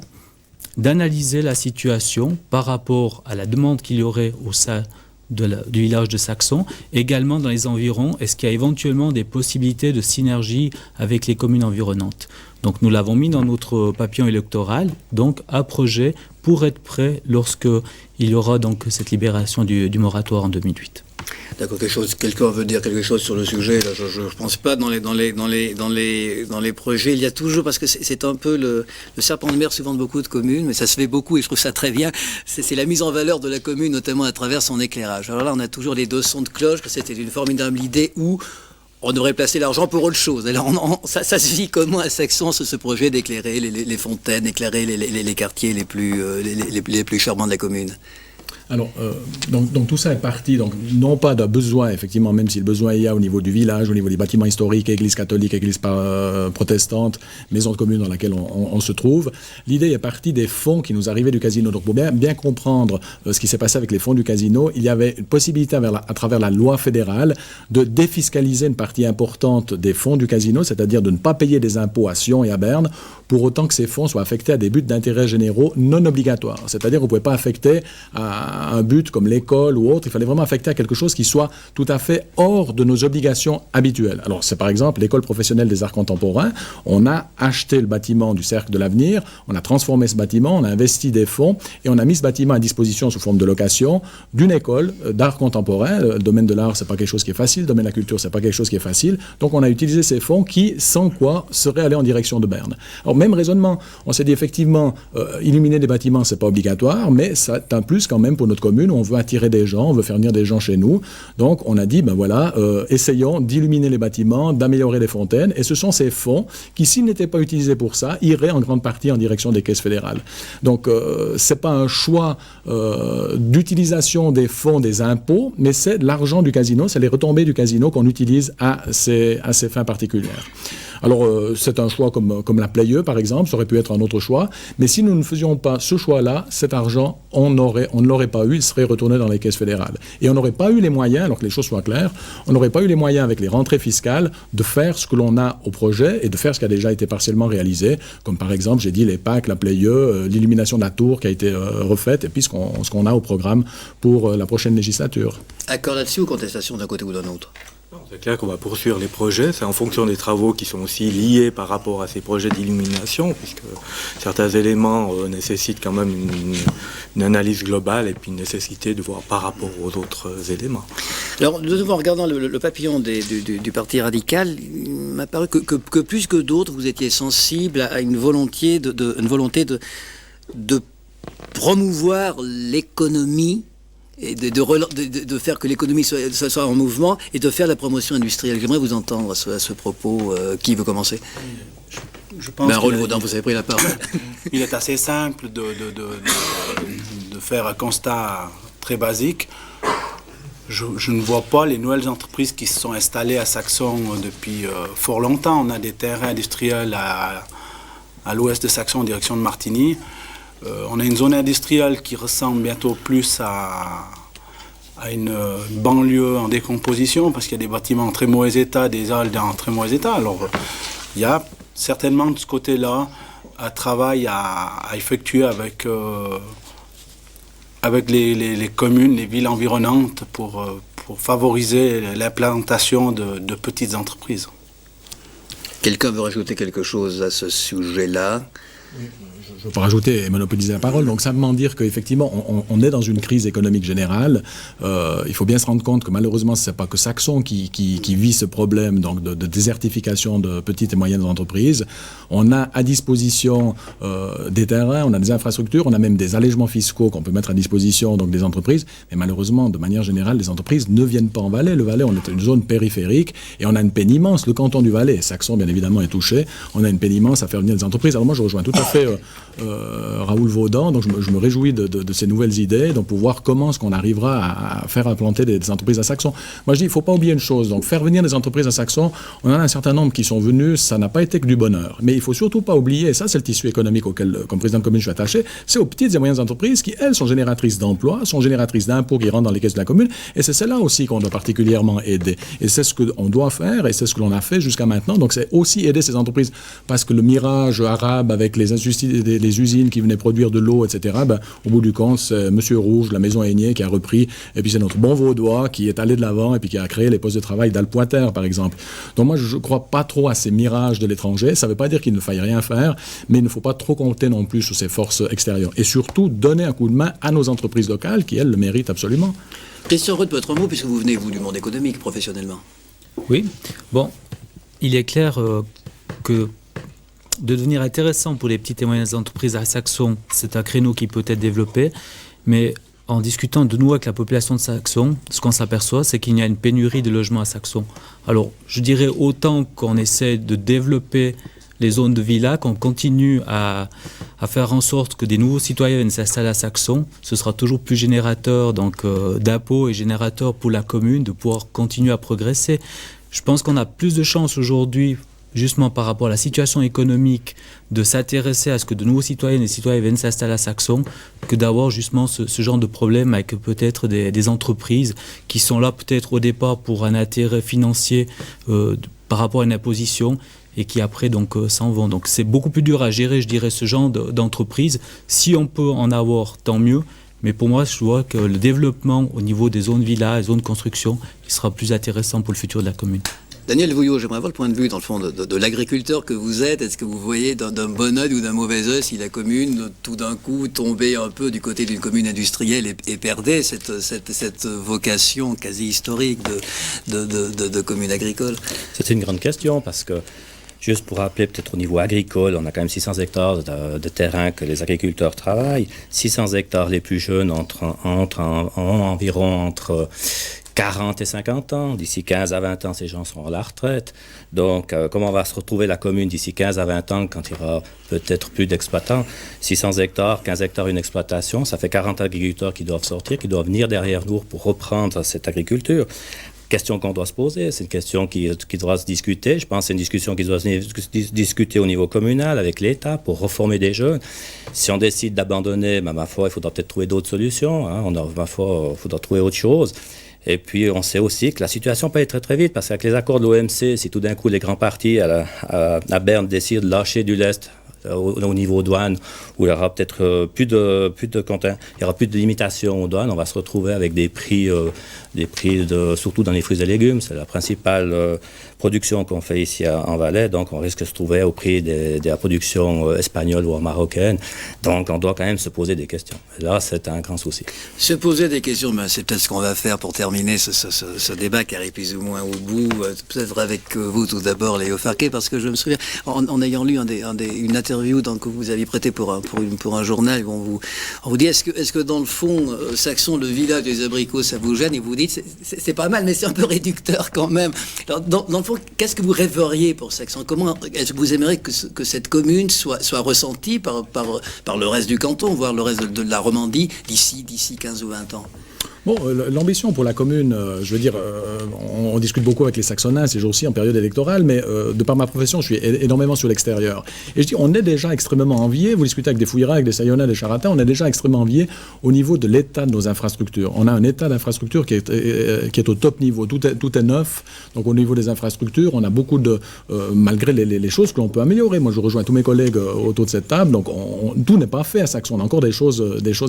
d'analyser la situation par rapport à la demande qu'il y aurait au sein du village de Saxon, également dans les environs. Est-ce qu'il y a éventuellement des possibilités de synergie avec les communes environnantes? Donc nous l'avons mis dans notre papillon électoral, donc un projet pour être prêt lorsque il y aura donc cette libération du moratoire en 2008. D'accord, quelqu'un veut dire quelque chose sur le sujet. Là, je ne pense pas dans les projets. Il y a toujours, parce que c'est un peu le serpent de mer souvent de beaucoup de communes, mais ça se fait beaucoup et je trouve ça très bien. C'est la mise en valeur de la commune, notamment à travers son éclairage. Alors là, on a toujours les deux sons de cloche, que c'était une formidable idée où on devrait placer l'argent pour autre chose. Alors ça se vit comment à Saxon, ce projet d'éclairer les fontaines, éclairer les quartiers les plus charmants de la commune? Alors, donc tout ça est parti, donc non pas d'un besoin, effectivement, même si le besoin il y a au niveau du village, au niveau des bâtiments historiques, église catholique, église protestante, maison de commune dans laquelle on se trouve. L'idée est partie des fonds qui nous arrivaient du casino. Donc pour bien comprendre ce qui s'est passé avec les fonds du casino, il y avait une possibilité à travers la loi fédérale de défiscaliser une partie importante des fonds du casino, c'est-à-dire de ne pas payer des impôts à Sion et à Berne, pour autant que ces fonds soient affectés à des buts d'intérêt généraux non obligatoires. C'est-à-dire qu'on ne pouvait pas affecter à un but comme l'école ou autre, il fallait vraiment affecter à quelque chose qui soit tout à fait hors de nos obligations habituelles. Alors c'est par exemple l'école professionnelle des arts contemporains, on a acheté le bâtiment du Cercle de l'Avenir, on a transformé ce bâtiment, on a investi des fonds et on a mis ce bâtiment à disposition sous forme de location d'une école d'art contemporain. Le domaine de l'art, c'est pas quelque chose qui est facile, le domaine de la culture, c'est pas quelque chose qui est facile, donc on a utilisé ces fonds qui, sans quoi, seraient allés en direction de Berne. Alors même raisonnement, on s'est dit effectivement, illuminer des bâtiments, c'est pas obligatoire, mais ça est un plus quand même pour notre commune, on veut attirer des gens, on veut faire venir des gens chez nous. Donc on a dit, essayons d'illuminer les bâtiments, d'améliorer les fontaines. Et ce sont ces fonds qui, s'ils n'étaient pas utilisés pour ça, iraient en grande partie en direction des caisses fédérales. Donc c'est pas un choix d'utilisation des fonds des impôts, mais c'est de l'argent du casino, c'est les retombées du casino qu'on utilise à ces fins particulières. Alors, c'est un choix comme la Playeux, par exemple, ça aurait pu être un autre choix, mais si nous ne faisions pas ce choix-là, cet argent, on ne l'aurait pas eu, il serait retourné dans les caisses fédérales. Et on n'aurait pas eu les moyens, alors que les choses soient claires, on n'aurait pas eu les moyens avec les rentrées fiscales de faire ce que l'on a au projet et de faire ce qui a déjà été partiellement réalisé, comme par exemple, j'ai dit, les Pâques, la Playeux, l'illumination de la tour qui a été refaite, et puis ce qu'on a au programme pour la prochaine législature. Accord là-dessus ou contestation d'un côté ou d'un autre? C'est clair qu'on va poursuivre les projets, c'est en fonction des travaux qui sont aussi liés par rapport à ces projets d'illumination, puisque certains éléments nécessitent quand même une analyse globale et puis une nécessité de voir par rapport aux autres éléments. Alors, en regardant le papillon du Parti radical, il m'a paru que plus que d'autres, vous étiez sensible à une volonté de promouvoir l'économie et de faire que l'économie soit en mouvement et de faire la promotion industrielle. J'aimerais vous entendre à ce propos. Qui veut commencer? Je pense Raoul Vaudin, vous avez pris la parole. Il est assez simple de faire un constat très basique. Je ne vois pas les nouvelles entreprises qui se sont installées à Saxon depuis fort longtemps. On a des terrains industriels à l'ouest de Saxon en direction de Martigny. On a une zone industrielle qui ressemble bientôt plus à une banlieue en décomposition parce qu'il y a des bâtiments en très mauvais état, des halles en très mauvais état. Alors il y a certainement de ce côté-là un travail à effectuer avec les communes, les villes environnantes pour favoriser l'implantation de petites entreprises. Quelqu'un veut rajouter quelque chose à ce sujet-là? Je peux rajouter et monopoliser la parole, donc simplement dire qu'effectivement on est dans une crise économique générale. Il faut bien se rendre compte que malheureusement ce n'est pas que Saxon qui vit ce problème donc de désertification de petites et moyennes entreprises. On a à disposition des terrains, on a des infrastructures, on a même des allègements fiscaux qu'on peut mettre à disposition donc des entreprises, mais malheureusement de manière générale les entreprises ne viennent pas en Valais. Le Valais, on est une zone périphérique et on a une peine immense. Le canton du Valais, Saxon bien évidemment est touché, on a une peine immense à faire venir des entreprises. Alors moi je rejoins tout à fait Raoul Vaudin, donc je me réjouis de ces nouvelles idées, donc pour voir comment est-ce qu'on arrivera à faire implanter des entreprises à Saxon. Moi je dis, il ne faut pas oublier une chose, donc faire venir des entreprises à Saxon, on en a un certain nombre qui sont venus, ça n'a pas été que du bonheur, mais il ne faut surtout pas oublier, et ça c'est le tissu économique auquel, comme président de commune, je suis attaché, c'est aux petites et moyennes entreprises qui, elles, sont génératrices d'emplois, sont génératrices d'impôts qui rentrent dans les caisses de la commune, et c'est celle-là aussi qu'on doit particulièrement aider, et c'est ce qu'on doit faire, et c'est ce que l'on a fait jusqu'à maintenant, donc c'est aussi aider ces entreprises, parce que le mirage arabe avec les usines qui venaient produire de l'eau, etc., au bout du compte, c'est Monsieur Rouge, la maison Aigné, qui a repris, et puis c'est notre bon Vaudois qui est allé de l'avant et puis qui a créé les postes de travail d'Alpointer, par exemple. Donc moi, je ne crois pas trop à ces mirages de l'étranger. Ça ne veut pas dire qu'il ne faille rien faire, mais il ne faut pas trop compter non plus sur ces forces extérieures. Et surtout, donner un coup de main à nos entreprises locales, qui, elles, le méritent absolument. Christian Reuth, votre mot, puisque vous venez, vous, du monde économique, professionnellement. Oui, bon, il est clair que de devenir intéressant pour les petites et moyennes entreprises à Saxon, c'est un créneau qui peut être développé, mais en discutant de nouveau avec la population de Saxon, ce qu'on s'aperçoit, c'est qu'il y a une pénurie de logements à Saxon. Alors, je dirais autant qu'on essaie de développer les zones de villa, qu'on continue à faire en sorte que des nouveaux citoyens viennent s'installer à Saxon, ce sera toujours plus générateur d'impôts et générateur pour la commune de pouvoir continuer à progresser. Je pense qu'on a plus de chances aujourd'hui, justement par rapport à la situation économique, de s'intéresser à ce que de nouveaux citoyennes et citoyens viennent s'installer à Saxon, que d'avoir justement ce genre de problème avec peut-être des entreprises qui sont là peut-être au départ pour un intérêt financier par rapport à une imposition et qui après s'en vont. Donc c'est beaucoup plus dur à gérer, je dirais, ce genre d'entreprise. Si on peut en avoir, tant mieux. Mais pour moi, je vois que le développement au niveau des zones villas et zones de construction, il sera plus intéressant pour le futur de la commune. Daniel Vouillot, j'aimerais avoir le point de vue, dans le fond, de l'agriculteur que vous êtes. Est-ce que vous voyez d'un bon œil ou d'un mauvais œil si la commune, tout d'un coup, tombait un peu du côté d'une commune industrielle et perdait cette vocation quasi historique de commune agricole? C'est une grande question parce que, juste pour rappeler, peut-être au niveau agricole, on a quand même 600 hectares de terrain que les agriculteurs travaillent. 600 hectares les plus jeunes ont environ entre 40 et 50 ans. D'ici 15 à 20 ans, ces gens seront à la retraite. Donc, comment va se retrouver la commune d'ici 15 à 20 ans quand il y aura peut-être plus d'exploitants? 600 hectares, 15 hectares une exploitation, ça fait 40 agriculteurs qui doivent sortir, qui doivent venir derrière nous pour reprendre cette agriculture. Question qu'on doit se poser, c'est une question qui doit se discuter. Je pense que c'est une discussion qui doit se discuter au niveau communal avec l'État pour reformer des jeunes. Si on décide d'abandonner, ma foi, il faudra peut-être trouver d'autres solutions. Ma foi, il faudra trouver autre chose. Et puis, on sait aussi que la situation peut aller très, très vite, parce qu'avec les accords de l'OMC, si tout d'un coup les grands partis à Berne décident de lâcher du lest au niveau douane, où il y aura peut-être plus de limitation aux douanes, on va se retrouver avec des prix surtout dans les fruits et légumes. C'est la principale production qu'on fait ici en Valais, donc on risque de se trouver au prix de la production espagnole ou marocaine. Donc on doit quand même se poser des questions. Et là, c'est un grand souci. Se poser des questions, c'est peut-être ce qu'on va faire pour terminer ce débat qui arrive plus ou moins au bout. Peut-être avec vous tout d'abord, Léo Farquet, parce que je me souviens, en ayant lu une interview interview que vous aviez prêtée pour un journal où on vous dit est-ce que dans le fond, Saxon, le village des abricots, ça vous gêne? Et vous dites c'est pas mal, mais c'est un peu réducteur quand même. Alors, dans le fond, qu'est-ce que vous rêveriez pour Saxon? Comment est-ce que vous aimeriez que cette commune soit ressentie par le reste du canton, voire le reste de la Romandie d'ici 15 ou 20 ans? Bon, l'ambition pour la commune, je veux dire, on discute beaucoup avec les Saxonnins ces jours-ci en période électorale, mais de par ma profession, je suis énormément sur l'extérieur. Et je dis, on est déjà extrêmement envié, vous discutez avec des Fouillera, avec des Sayonnais, des Charatins, on est déjà extrêmement envié au niveau de l'état de nos infrastructures. On a un état d'infrastructure qui est au top niveau, tout est neuf, donc au niveau des infrastructures, on a beaucoup de, malgré les choses que l'on peut améliorer. Moi, je rejoins tous mes collègues autour de cette table, donc tout n'est pas fait à Saxon, on a encore des choses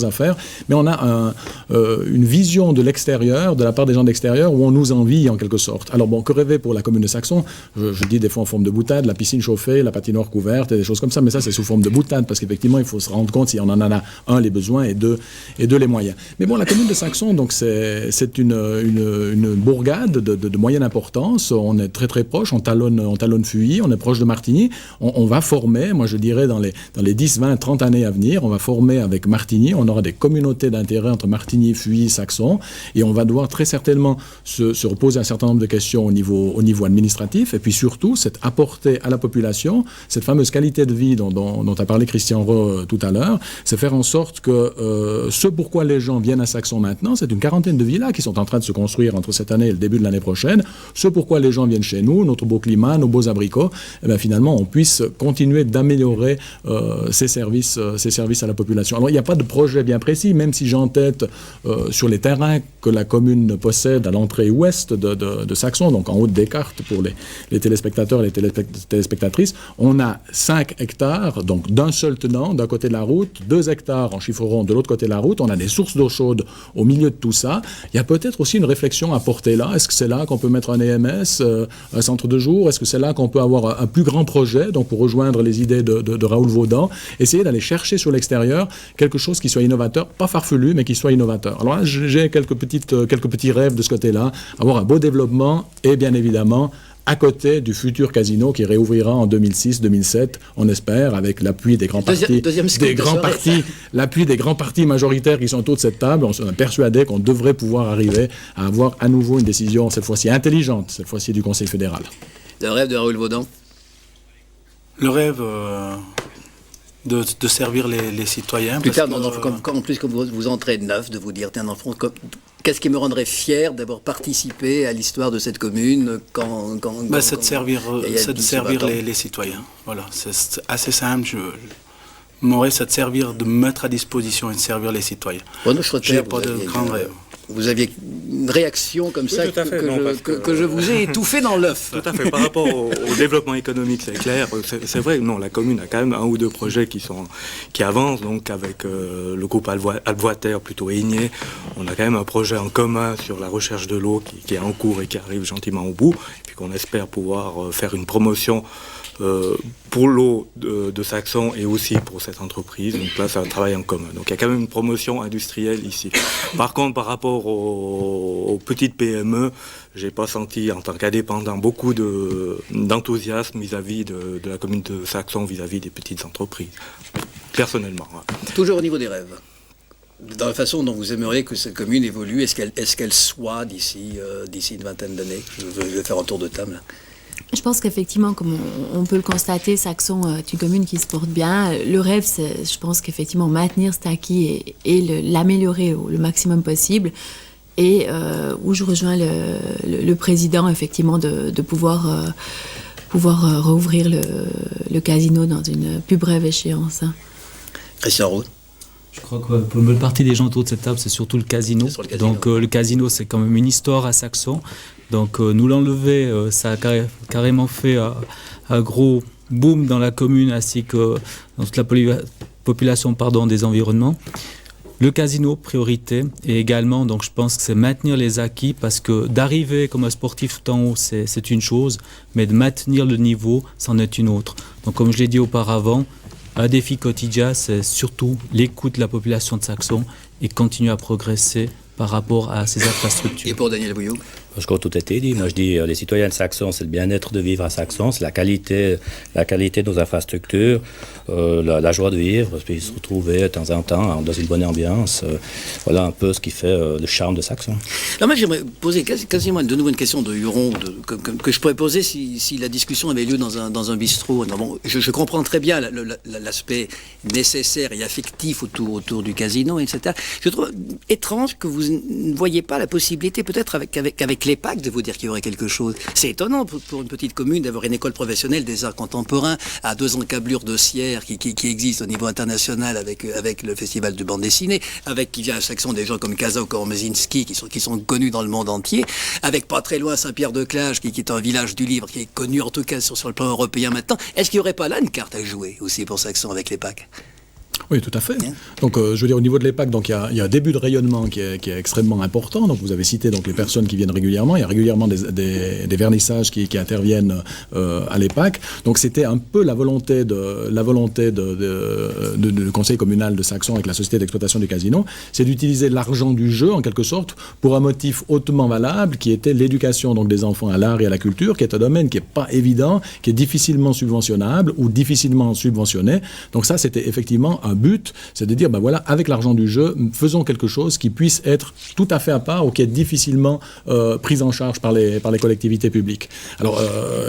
à faire, mais on a une vision de l'extérieur, de la part des gens d'extérieur, où on nous envie en quelque sorte. Alors bon, que rêver pour la commune de Saxon? Je dis des fois en forme de boutade, la piscine chauffée, la patinoire couverte et des choses comme ça, mais ça c'est sous forme de boutade, parce qu'effectivement il faut se rendre compte si on en a les besoins et deux les moyens. Mais bon, la commune de Saxon, donc c'est une bourgade de moyenne importance, on est très très proche, on talonne Fuy, on est proche de Martigny, on va former, moi je dirais dans les 10, 20, 30 années à venir, on va former avec Martigny, on aura des communautés d'intérêt entre Martigny, Fuy, Saxon, et on va devoir très certainement se reposer un certain nombre de questions au niveau administratif, et puis surtout, c'est apporter à la population cette fameuse qualité de vie dont a parlé Christian Roh tout à l'heure, c'est faire en sorte que ce pourquoi les gens viennent à Saxon maintenant, c'est une quarantaine de villas qui sont en train de se construire entre cette année et le début de l'année prochaine, ce pourquoi les gens viennent chez nous, notre beau climat, nos beaux abricots, et bien finalement on puisse continuer d'améliorer ces services à la population. Alors il n'y a pas de projet bien précis, même si j'ai en tête sur les terrains que la commune possède à l'entrée ouest de Saxon, donc en haut des cartes pour les téléspectateurs et les téléspectatrices, on a 5 hectares, donc d'un seul tenant, d'un côté de la route, 2 hectares en chiffre rond de l'autre côté de la route, on a des sources d'eau chaude au milieu de tout ça. Il y a peut-être aussi une réflexion à porter là. Est-ce que c'est là qu'on peut mettre un EMS, un centre de jour? Est-ce que c'est là qu'on peut avoir un plus grand projet, donc pour rejoindre les idées de Raoul Vaudan, essayer d'aller chercher sur l'extérieur quelque chose qui soit innovateur, pas farfelu, mais qui soit innovateur. Alors là, j'ai quelques petits rêves de ce côté-là, avoir un beau développement et bien évidemment à côté du futur casino qui réouvrira en 2006-2007, on espère, avec l'appui des grands partis, l'appui des grands partis majoritaires qui sont autour de cette table. On est persuadé qu'on devrait pouvoir arriver à avoir à nouveau une décision, cette fois-ci intelligente, cette fois-ci du Conseil fédéral. Le rêve de Raoul Vaudan? Le rêve de servir les citoyens. Plus tard, en plus, quand vous entrez de neuf, de vous dire, tiens, dans le fond, qu'est-ce qui me rendrait fier d'avoir participé à l'histoire de cette commune c'est de servir les citoyens. Voilà, c'est assez simple. Mon rêve, c'est de servir, de me mettre à disposition et de servir les citoyens. Renaud Schroeter, j'ai pas de grand rêve. Vous aviez une réaction comme ça que je vous ai étouffé dans l'œuf. Tout à fait. Par rapport au développement économique, c'est clair. C'est vrai, non, la commune a quand même 1 ou 2 projets qui avancent. Donc avec le groupe Alvoiter, plutôt Aigné, on a quand même un projet en commun sur la recherche de l'eau qui est en cours et qui arrive gentiment au bout. Et puis qu'on espère pouvoir faire une promotion pour l'eau de Saxon et aussi pour cette entreprise. Donc là, c'est un travail en commun. Donc il y a quand même une promotion industrielle ici. Par contre, par rapport aux petites PME, j'ai pas senti, en tant qu'indépendant, beaucoup d'enthousiasme vis-à-vis de la commune de Saxon, vis-à-vis des petites entreprises. Personnellement. Ouais. Toujours au niveau des rêves. Dans la façon dont vous aimeriez que cette commune évolue, est-ce qu'elle soit d'ici une vingtaine d'années? Je vais faire un tour de table. Je pense qu'effectivement, comme on peut le constater, Saxon est une commune qui se porte bien. Le rêve, c'est, je pense qu'effectivement, maintenir cet acquis et l'améliorer le maximum possible. Et où je rejoins le président, effectivement, de pouvoir rouvrir le casino dans une plus brève échéance. Christian Roh. Je crois que pour une bonne partie des gens autour de cette table, c'est surtout le casino. Donc le casino, c'est quand même une histoire à Saxon. Donc nous l'enlever, ça a carrément fait un gros boom dans la commune ainsi que dans toute la population des environnements. Le casino, priorité, et également, donc je pense que c'est maintenir les acquis, parce que d'arriver comme un sportif tout en haut, c'est une chose, mais de maintenir le niveau, c'en est une autre. Donc comme je l'ai dit auparavant, un défi quotidien, c'est surtout l'écoute de la population de Saxon et continuer à progresser par rapport à ces infrastructures. Et pour Daniel Bouillot? Je crois que tout a été dit. Moi, je dis, les citoyens de Saxon, c'est le bien-être de vivre à Saxon, c'est la qualité de nos infrastructures, la joie de vivre, parce qu'ils se retrouvaient de temps en temps dans une bonne ambiance. Voilà un peu ce qui fait le charme de Saxon. Alors moi, j'aimerais poser quasiment de nouveau une question de Huron que je pourrais poser si la discussion avait lieu dans un bistrot. Non, bon, je comprends très bien l'aspect nécessaire et affectif autour du casino, etc. Je trouve étrange que vous ne voyez pas la possibilité, peut-être avec l'EPAC, de vous dire qu'il y aurait quelque chose. C'est étonnant pour une petite commune d'avoir une école professionnelle des arts contemporains à 2 encablures de Sierre qui existe au niveau international avec le festival de bande dessinée, qui vient à Saxon des gens comme Kaza ou Kormezinski qui sont connus dans le monde entier, avec pas très loin Saint-Pierre-de-Clage qui est un village du livre qui est connu en tout cas sur le plan européen maintenant. Est-ce qu'il n'y aurait pas là une carte à jouer aussi pour Saxon avec l'EPAC ? Oui, tout à fait. Donc, je veux dire, au niveau de l'EPAC, donc, il y a un début de rayonnement qui est extrêmement important. Donc, vous avez cité donc, les personnes qui viennent régulièrement. Il y a régulièrement des vernissages qui interviennent à l'EPAC. Donc, c'était un peu la volonté du conseil communal de Saxon avec la société d'exploitation du casino, c'est d'utiliser l'argent du jeu, en quelque sorte, pour un motif hautement valable, qui était l'éducation donc, des enfants à l'art et à la culture, qui est un domaine qui n'est pas évident, qui est difficilement subventionnable ou difficilement subventionné. Donc, ça, c'était effectivement un but, c'est de dire, ben voilà, avec l'argent du jeu, faisons quelque chose qui puisse être tout à fait à part ou qui est difficilement pris en charge par les collectivités publiques. Alors,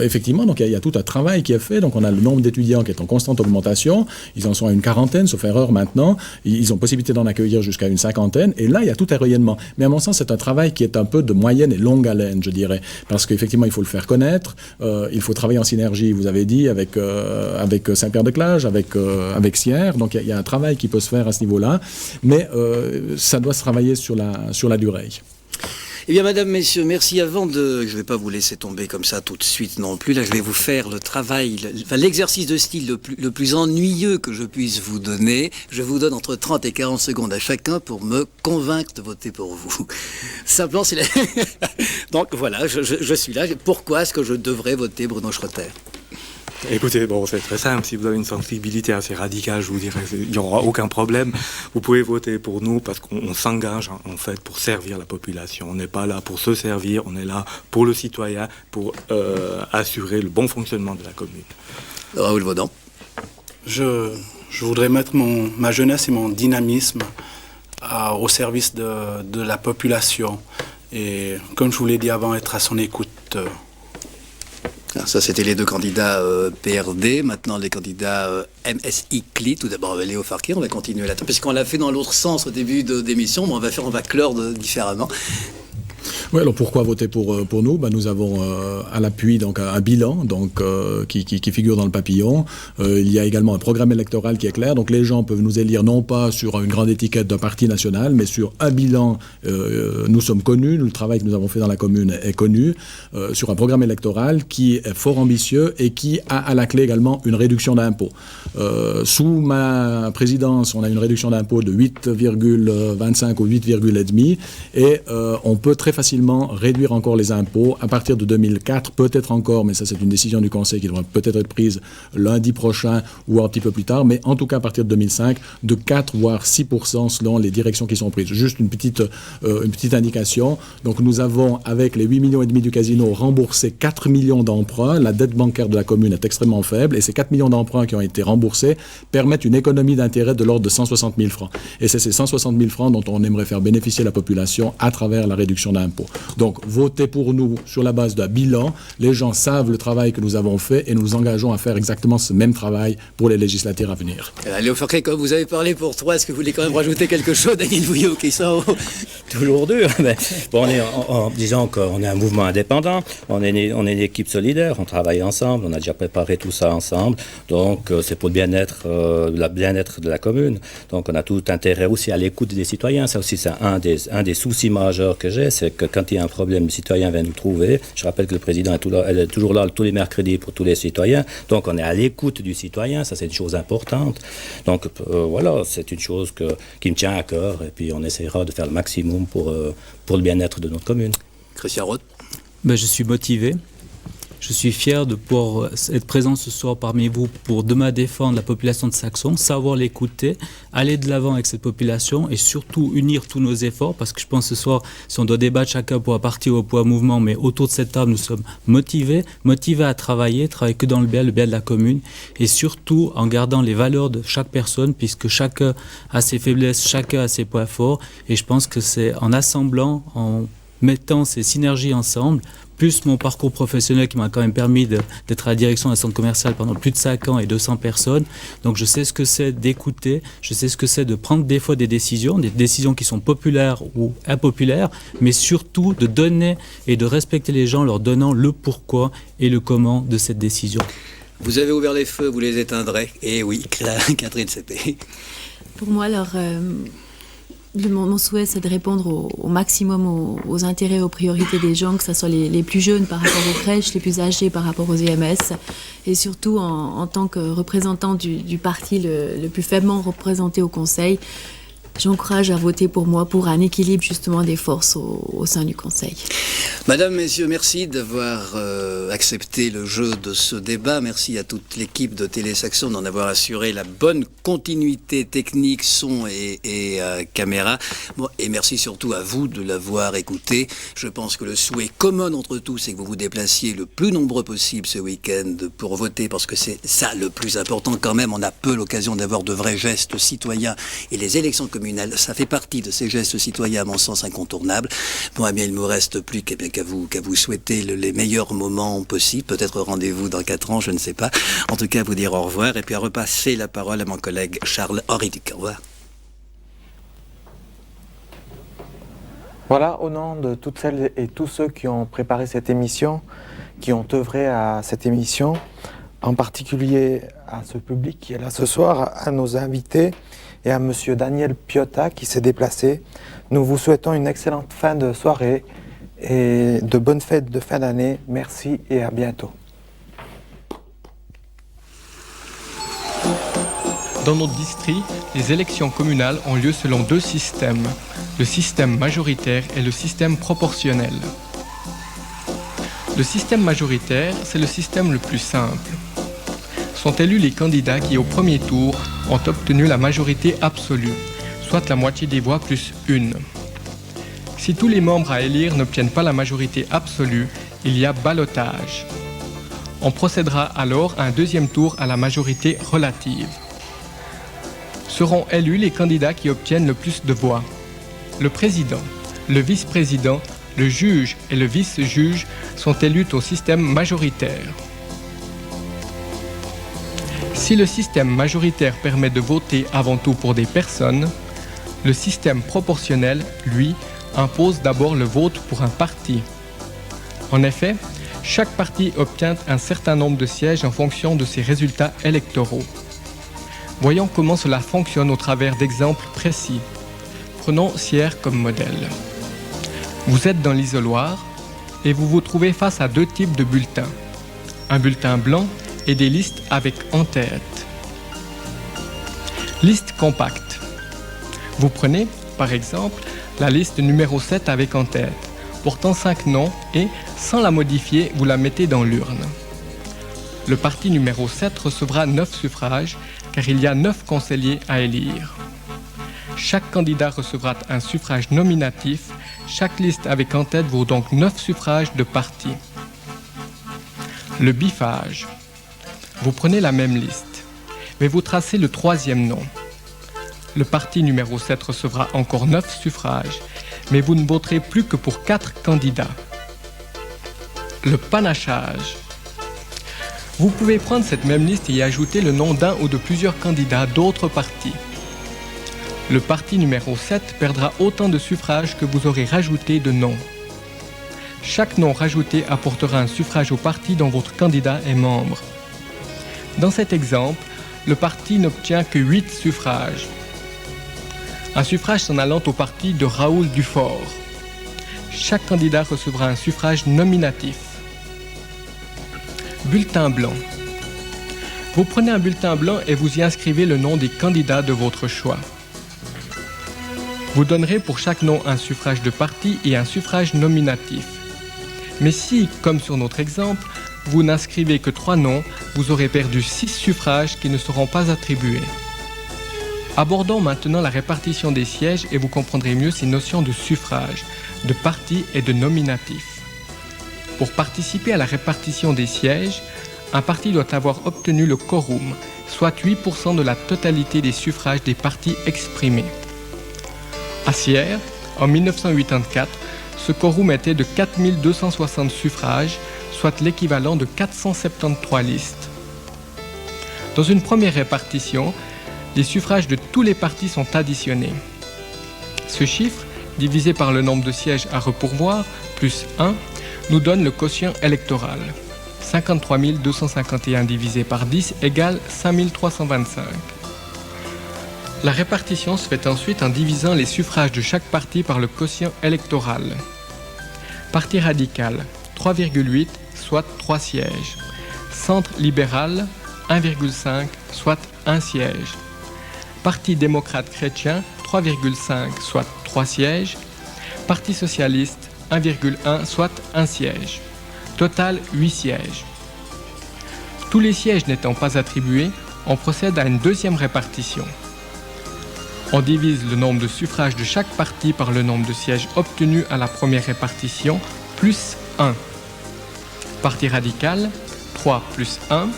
effectivement, donc il y a tout un travail qui est fait. Donc, on a le nombre d'étudiants qui est en constante augmentation. Ils en sont à une quarantaine, sauf erreur maintenant. Ils ont possibilité d'en accueillir jusqu'à une 50aine. Et là, il y a tout un rayonnement. Mais à mon sens, c'est un travail qui est un peu de moyenne et longue haleine, je dirais. Parce qu'effectivement, il faut le faire connaître. Il faut travailler en synergie, vous avez dit, avec Saint-Pierre-de-Clage, avec Sierre. Donc, il y a un travail qui peut se faire à ce niveau-là, mais ça doit se travailler sur la durée. Eh bien, mesdames, messieurs, merci. Je ne vais pas vous laisser tomber comme ça tout de suite non plus. Là, je vais vous faire le travail, l'exercice de style le plus ennuyeux que je puisse vous donner. Je vous donne entre 30 et 40 secondes à chacun pour me convaincre de voter pour vous. Simplement, c'est Donc, voilà, je suis là. Pourquoi est-ce que je devrais voter Bruno Schroeter ? Écoutez, bon, c'est très simple. Si vous avez une sensibilité assez radicale, je vous dirais, il n'y aura aucun problème. Vous pouvez voter pour nous parce qu'on s'engage, en fait, pour servir la population. On n'est pas là pour se servir, on est là pour le citoyen, pour assurer le bon fonctionnement de la commune. Raoul Vaudan. Je voudrais mettre ma jeunesse et mon dynamisme au service de la population. Et comme je vous l'ai dit avant, être à son écoute. Alors ça, c'était les deux candidats PRD. Maintenant, les candidats MSI-CLI. Tout d'abord, Léo Farquet. On va continuer là. Parce qu'on l'a fait dans l'autre sens au début d'émission, mais on va clore différemment. Oui, alors pourquoi voter pour nous ? Nous avons à l'appui donc un bilan donc qui figure dans le papillon. Il y a également un programme électoral qui est clair. Donc les gens peuvent nous élire non pas sur une grande étiquette d'un parti national, mais sur un bilan. Nous sommes connus, le travail que nous avons fait dans la commune est connu, sur un programme électoral qui est fort ambitieux et qui a à la clé également une réduction d'impôts. Sous ma présidence, on a une réduction d'impôts de 8,25 ou 8,5 et on peut très facilement réduire encore les impôts à partir de 2004, peut-être encore, mais ça c'est une décision du Conseil qui devra peut-être être prise lundi prochain ou un petit peu plus tard, mais en tout cas à partir de 2005, de 4 voire 6% selon les directions qui sont prises. Juste une petite indication. Donc nous avons, avec les 8,5 millions du casino, remboursé 4 millions d'emprunts. La dette bancaire de la commune est extrêmement faible et ces 4 millions d'emprunts qui ont été remboursés permettent une économie d'intérêt de l'ordre de 160 000 francs. Et c'est ces 160 000 francs dont on aimerait faire bénéficier la population à travers la réduction d'impôts. Donc, votez pour nous sur la base d'un bilan. Les gens savent le travail que nous avons fait et nous engageons à faire exactement ce même travail pour les législatives à venir. Léo Farquet, comme vous avez parlé pour 3, est-ce que vous voulez quand même rajouter quelque chose, Daniel Vouillot, qui sont toujours dur. Mais bon, disons qu'on est un mouvement indépendant, on est une équipe solidaire, on travaille ensemble, on a déjà préparé tout ça ensemble. Donc, c'est pour le bien-être de la commune. Donc, on a tout intérêt aussi à l'écoute des citoyens. Ça aussi, c'est un des soucis majeurs que j'ai, c'est que quand il y a un problème, le citoyen vient nous trouver. Je rappelle que le président est toujours là tous les mercredis pour tous les citoyens. Donc, on est à l'écoute du citoyen. Ça, c'est une chose importante. Donc, voilà, c'est une chose qui me tient à cœur. Et puis, on essaiera de faire le maximum pour le bien-être de notre commune. Christian Roth. Je suis motivé Je suis fier de pouvoir être présent ce soir parmi vous pour demain défendre la population de Saxon, savoir l'écouter, aller de l'avant avec cette population et surtout unir tous nos efforts, parce que je pense ce soir, si on doit débattre chacun pour un parti ou pour un mouvement, mais autour de cette table, nous sommes motivés à travailler que dans le bien de la commune, et surtout en gardant les valeurs de chaque personne, puisque chacun a ses faiblesses, chacun a ses points forts, et je pense que c'est en assemblant, en mettant ces synergies ensemble, plus mon parcours professionnel qui m'a quand même permis d'être à la direction d'un centre commercial pendant plus de 5 ans et 200 personnes. Donc je sais ce que c'est d'écouter, je sais ce que c'est de prendre des fois des décisions qui sont populaires ou impopulaires, mais surtout de donner et de respecter les gens, leur donnant le pourquoi et le comment de cette décision. Vous avez ouvert les feux, vous les éteindrez. Et oui, Catherine Seppé. Pour moi, mon souhait, c'est de répondre au maximum aux intérêts, aux priorités des gens, que ce soit les plus jeunes par rapport aux crèches, les plus âgés par rapport aux EMS, et surtout en tant que représentant du parti le plus faiblement représenté au Conseil. J'encourage à voter pour moi pour un équilibre justement des forces au sein du Conseil. Madame, Messieurs, merci d'avoir accepté le jeu de ce débat. Merci à toute l'équipe de Télé Saxon d'en avoir assuré la bonne continuité technique, son et caméra. Bon, et merci surtout à vous de l'avoir écouté. Je pense que le souhait commun entre tous, c'est que vous vous déplaciez le plus nombreux possible ce week-end pour voter, parce que c'est ça le plus important quand même. On a peu l'occasion d'avoir de vrais gestes citoyens, et les élections communales, ça fait partie de ces gestes citoyens, à mon sens, incontournables. Bon, eh bien, il ne me reste plus qu'à vous souhaiter les meilleurs moments possibles. Peut-être rendez-vous dans 4 ans, je ne sais pas. En tout cas, vous dire au revoir et puis à repasser la parole à mon collègue Charles Henriduc. Au revoir. Voilà, au nom de toutes celles et tous ceux qui ont préparé cette émission, qui ont œuvré à cette émission, en particulier à ce public qui est là ce soir, à nos invités, et à Monsieur Daniel Piotta qui s'est déplacé. Nous vous souhaitons une excellente fin de soirée et de bonnes fêtes de fin d'année. Merci et à bientôt. Dans notre district, les élections communales ont lieu selon 2 systèmes, le système majoritaire et le système proportionnel. Le système majoritaire, c'est le système le plus simple. Sont élus les candidats qui, au premier tour, ont obtenu la majorité absolue, soit la moitié des voix plus 1. Si tous les membres à élire n'obtiennent pas la majorité absolue, il y a ballotage. On procédera alors à un deuxième tour à la majorité relative. Seront élus les candidats qui obtiennent le plus de voix. Le président, le vice-président, le juge et le vice-juge sont élus au système majoritaire. Si le système majoritaire permet de voter avant tout pour des personnes, le système proportionnel, lui, impose d'abord le vote pour un parti. En effet, chaque parti obtient un certain nombre de sièges en fonction de ses résultats électoraux. Voyons comment cela fonctionne au travers d'exemples précis. Prenons Sierre comme modèle. Vous êtes dans l'isoloir et vous vous trouvez face à 2 types de bulletins. Un bulletin blanc et des listes avec en tête. Liste compacte. Vous prenez, par exemple, la liste numéro 7 avec en tête, portant 5 noms et, sans la modifier, vous la mettez dans l'urne. Le parti numéro 7 recevra 9 suffrages, car il y a 9 conseillers à élire. Chaque candidat recevra un suffrage nominatif. Chaque liste avec en tête vaut donc 9 suffrages de parti. Le biffage. Vous prenez la même liste, mais vous tracez le 3e nom. Le parti numéro 7 recevra encore 9 suffrages, mais vous ne voterez plus que pour 4 candidats. Le panachage. Vous pouvez prendre cette même liste et y ajouter le nom d'un ou de plusieurs candidats d'autres partis. Le parti numéro 7 perdra autant de suffrages que vous aurez rajouté de noms. Chaque nom rajouté apportera un suffrage au parti dont votre candidat est membre. Dans cet exemple, le parti n'obtient que 8 suffrages. Un suffrage s'en allant au parti de Raoul Dufort. Chaque candidat recevra un suffrage nominatif. Bulletin blanc. Vous prenez un bulletin blanc et vous y inscrivez le nom des candidats de votre choix. Vous donnerez pour chaque nom un suffrage de parti et un suffrage nominatif. Mais si, comme sur notre exemple, vous n'inscrivez que 3 noms, vous aurez perdu 6 suffrages qui ne seront pas attribués. Abordons maintenant la répartition des sièges et vous comprendrez mieux ces notions de suffrage, de parti et de nominatif. Pour participer à la répartition des sièges, un parti doit avoir obtenu le quorum, soit 8% de la totalité des suffrages des partis exprimés. À Sierre, en 1984, ce quorum était de 4260 suffrages, soit l'équivalent de 473 listes. Dans une première répartition, les suffrages de tous les partis sont additionnés. Ce chiffre, divisé par le nombre de sièges à repourvoir, plus 1, nous donne le quotient électoral. 53 251 divisé par 10 égale 5 325. La répartition se fait ensuite en divisant les suffrages de chaque parti par le quotient électoral. Parti radical, 3,8, soit 3 sièges. Centre libéral, 1,5, soit 1 siège. Parti démocrate chrétien, 3,5, soit 3 sièges. Parti socialiste, 1,1, soit 1 siège. Total 8 sièges. Tous les sièges n'étant pas attribués, on procède à une deuxième répartition. On divise le nombre de suffrages de chaque parti par le nombre de sièges obtenus à la première répartition, plus 1. Parti radical, 3 plus 1.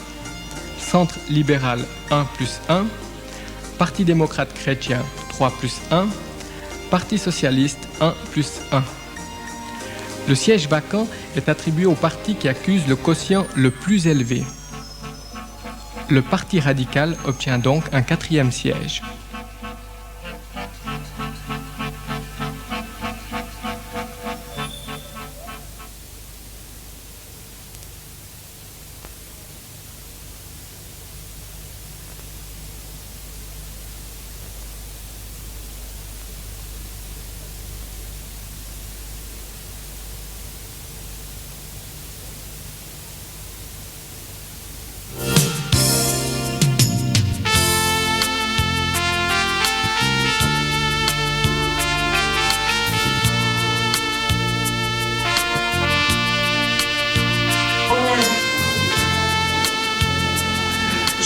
Centre libéral, 1 plus 1. Parti démocrate chrétien, 3 plus 1. Parti socialiste, 1 plus 1. Le siège vacant est attribué au parti qui accuse le quotient le plus élevé. Le parti radical obtient donc un 4e siège.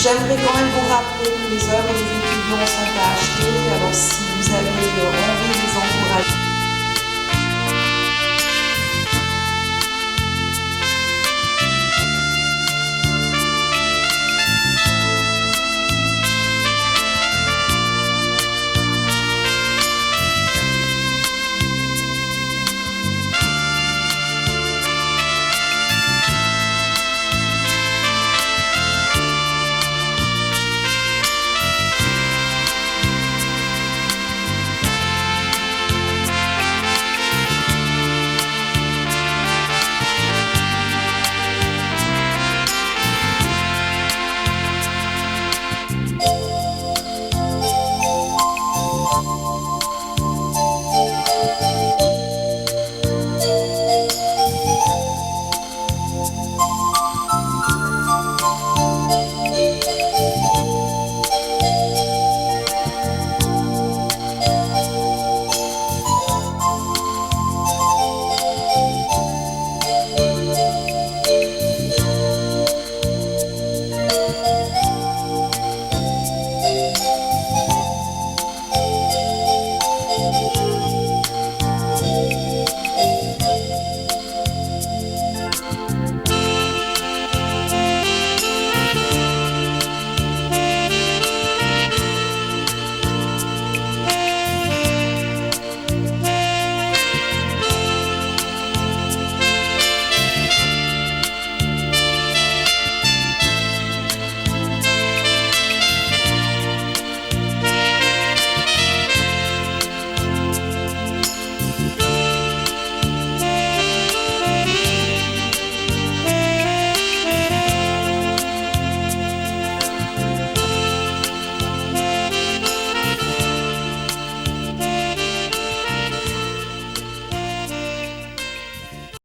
J'aimerais quand même vous rappeler que les œuvres des étudiants sont à acheter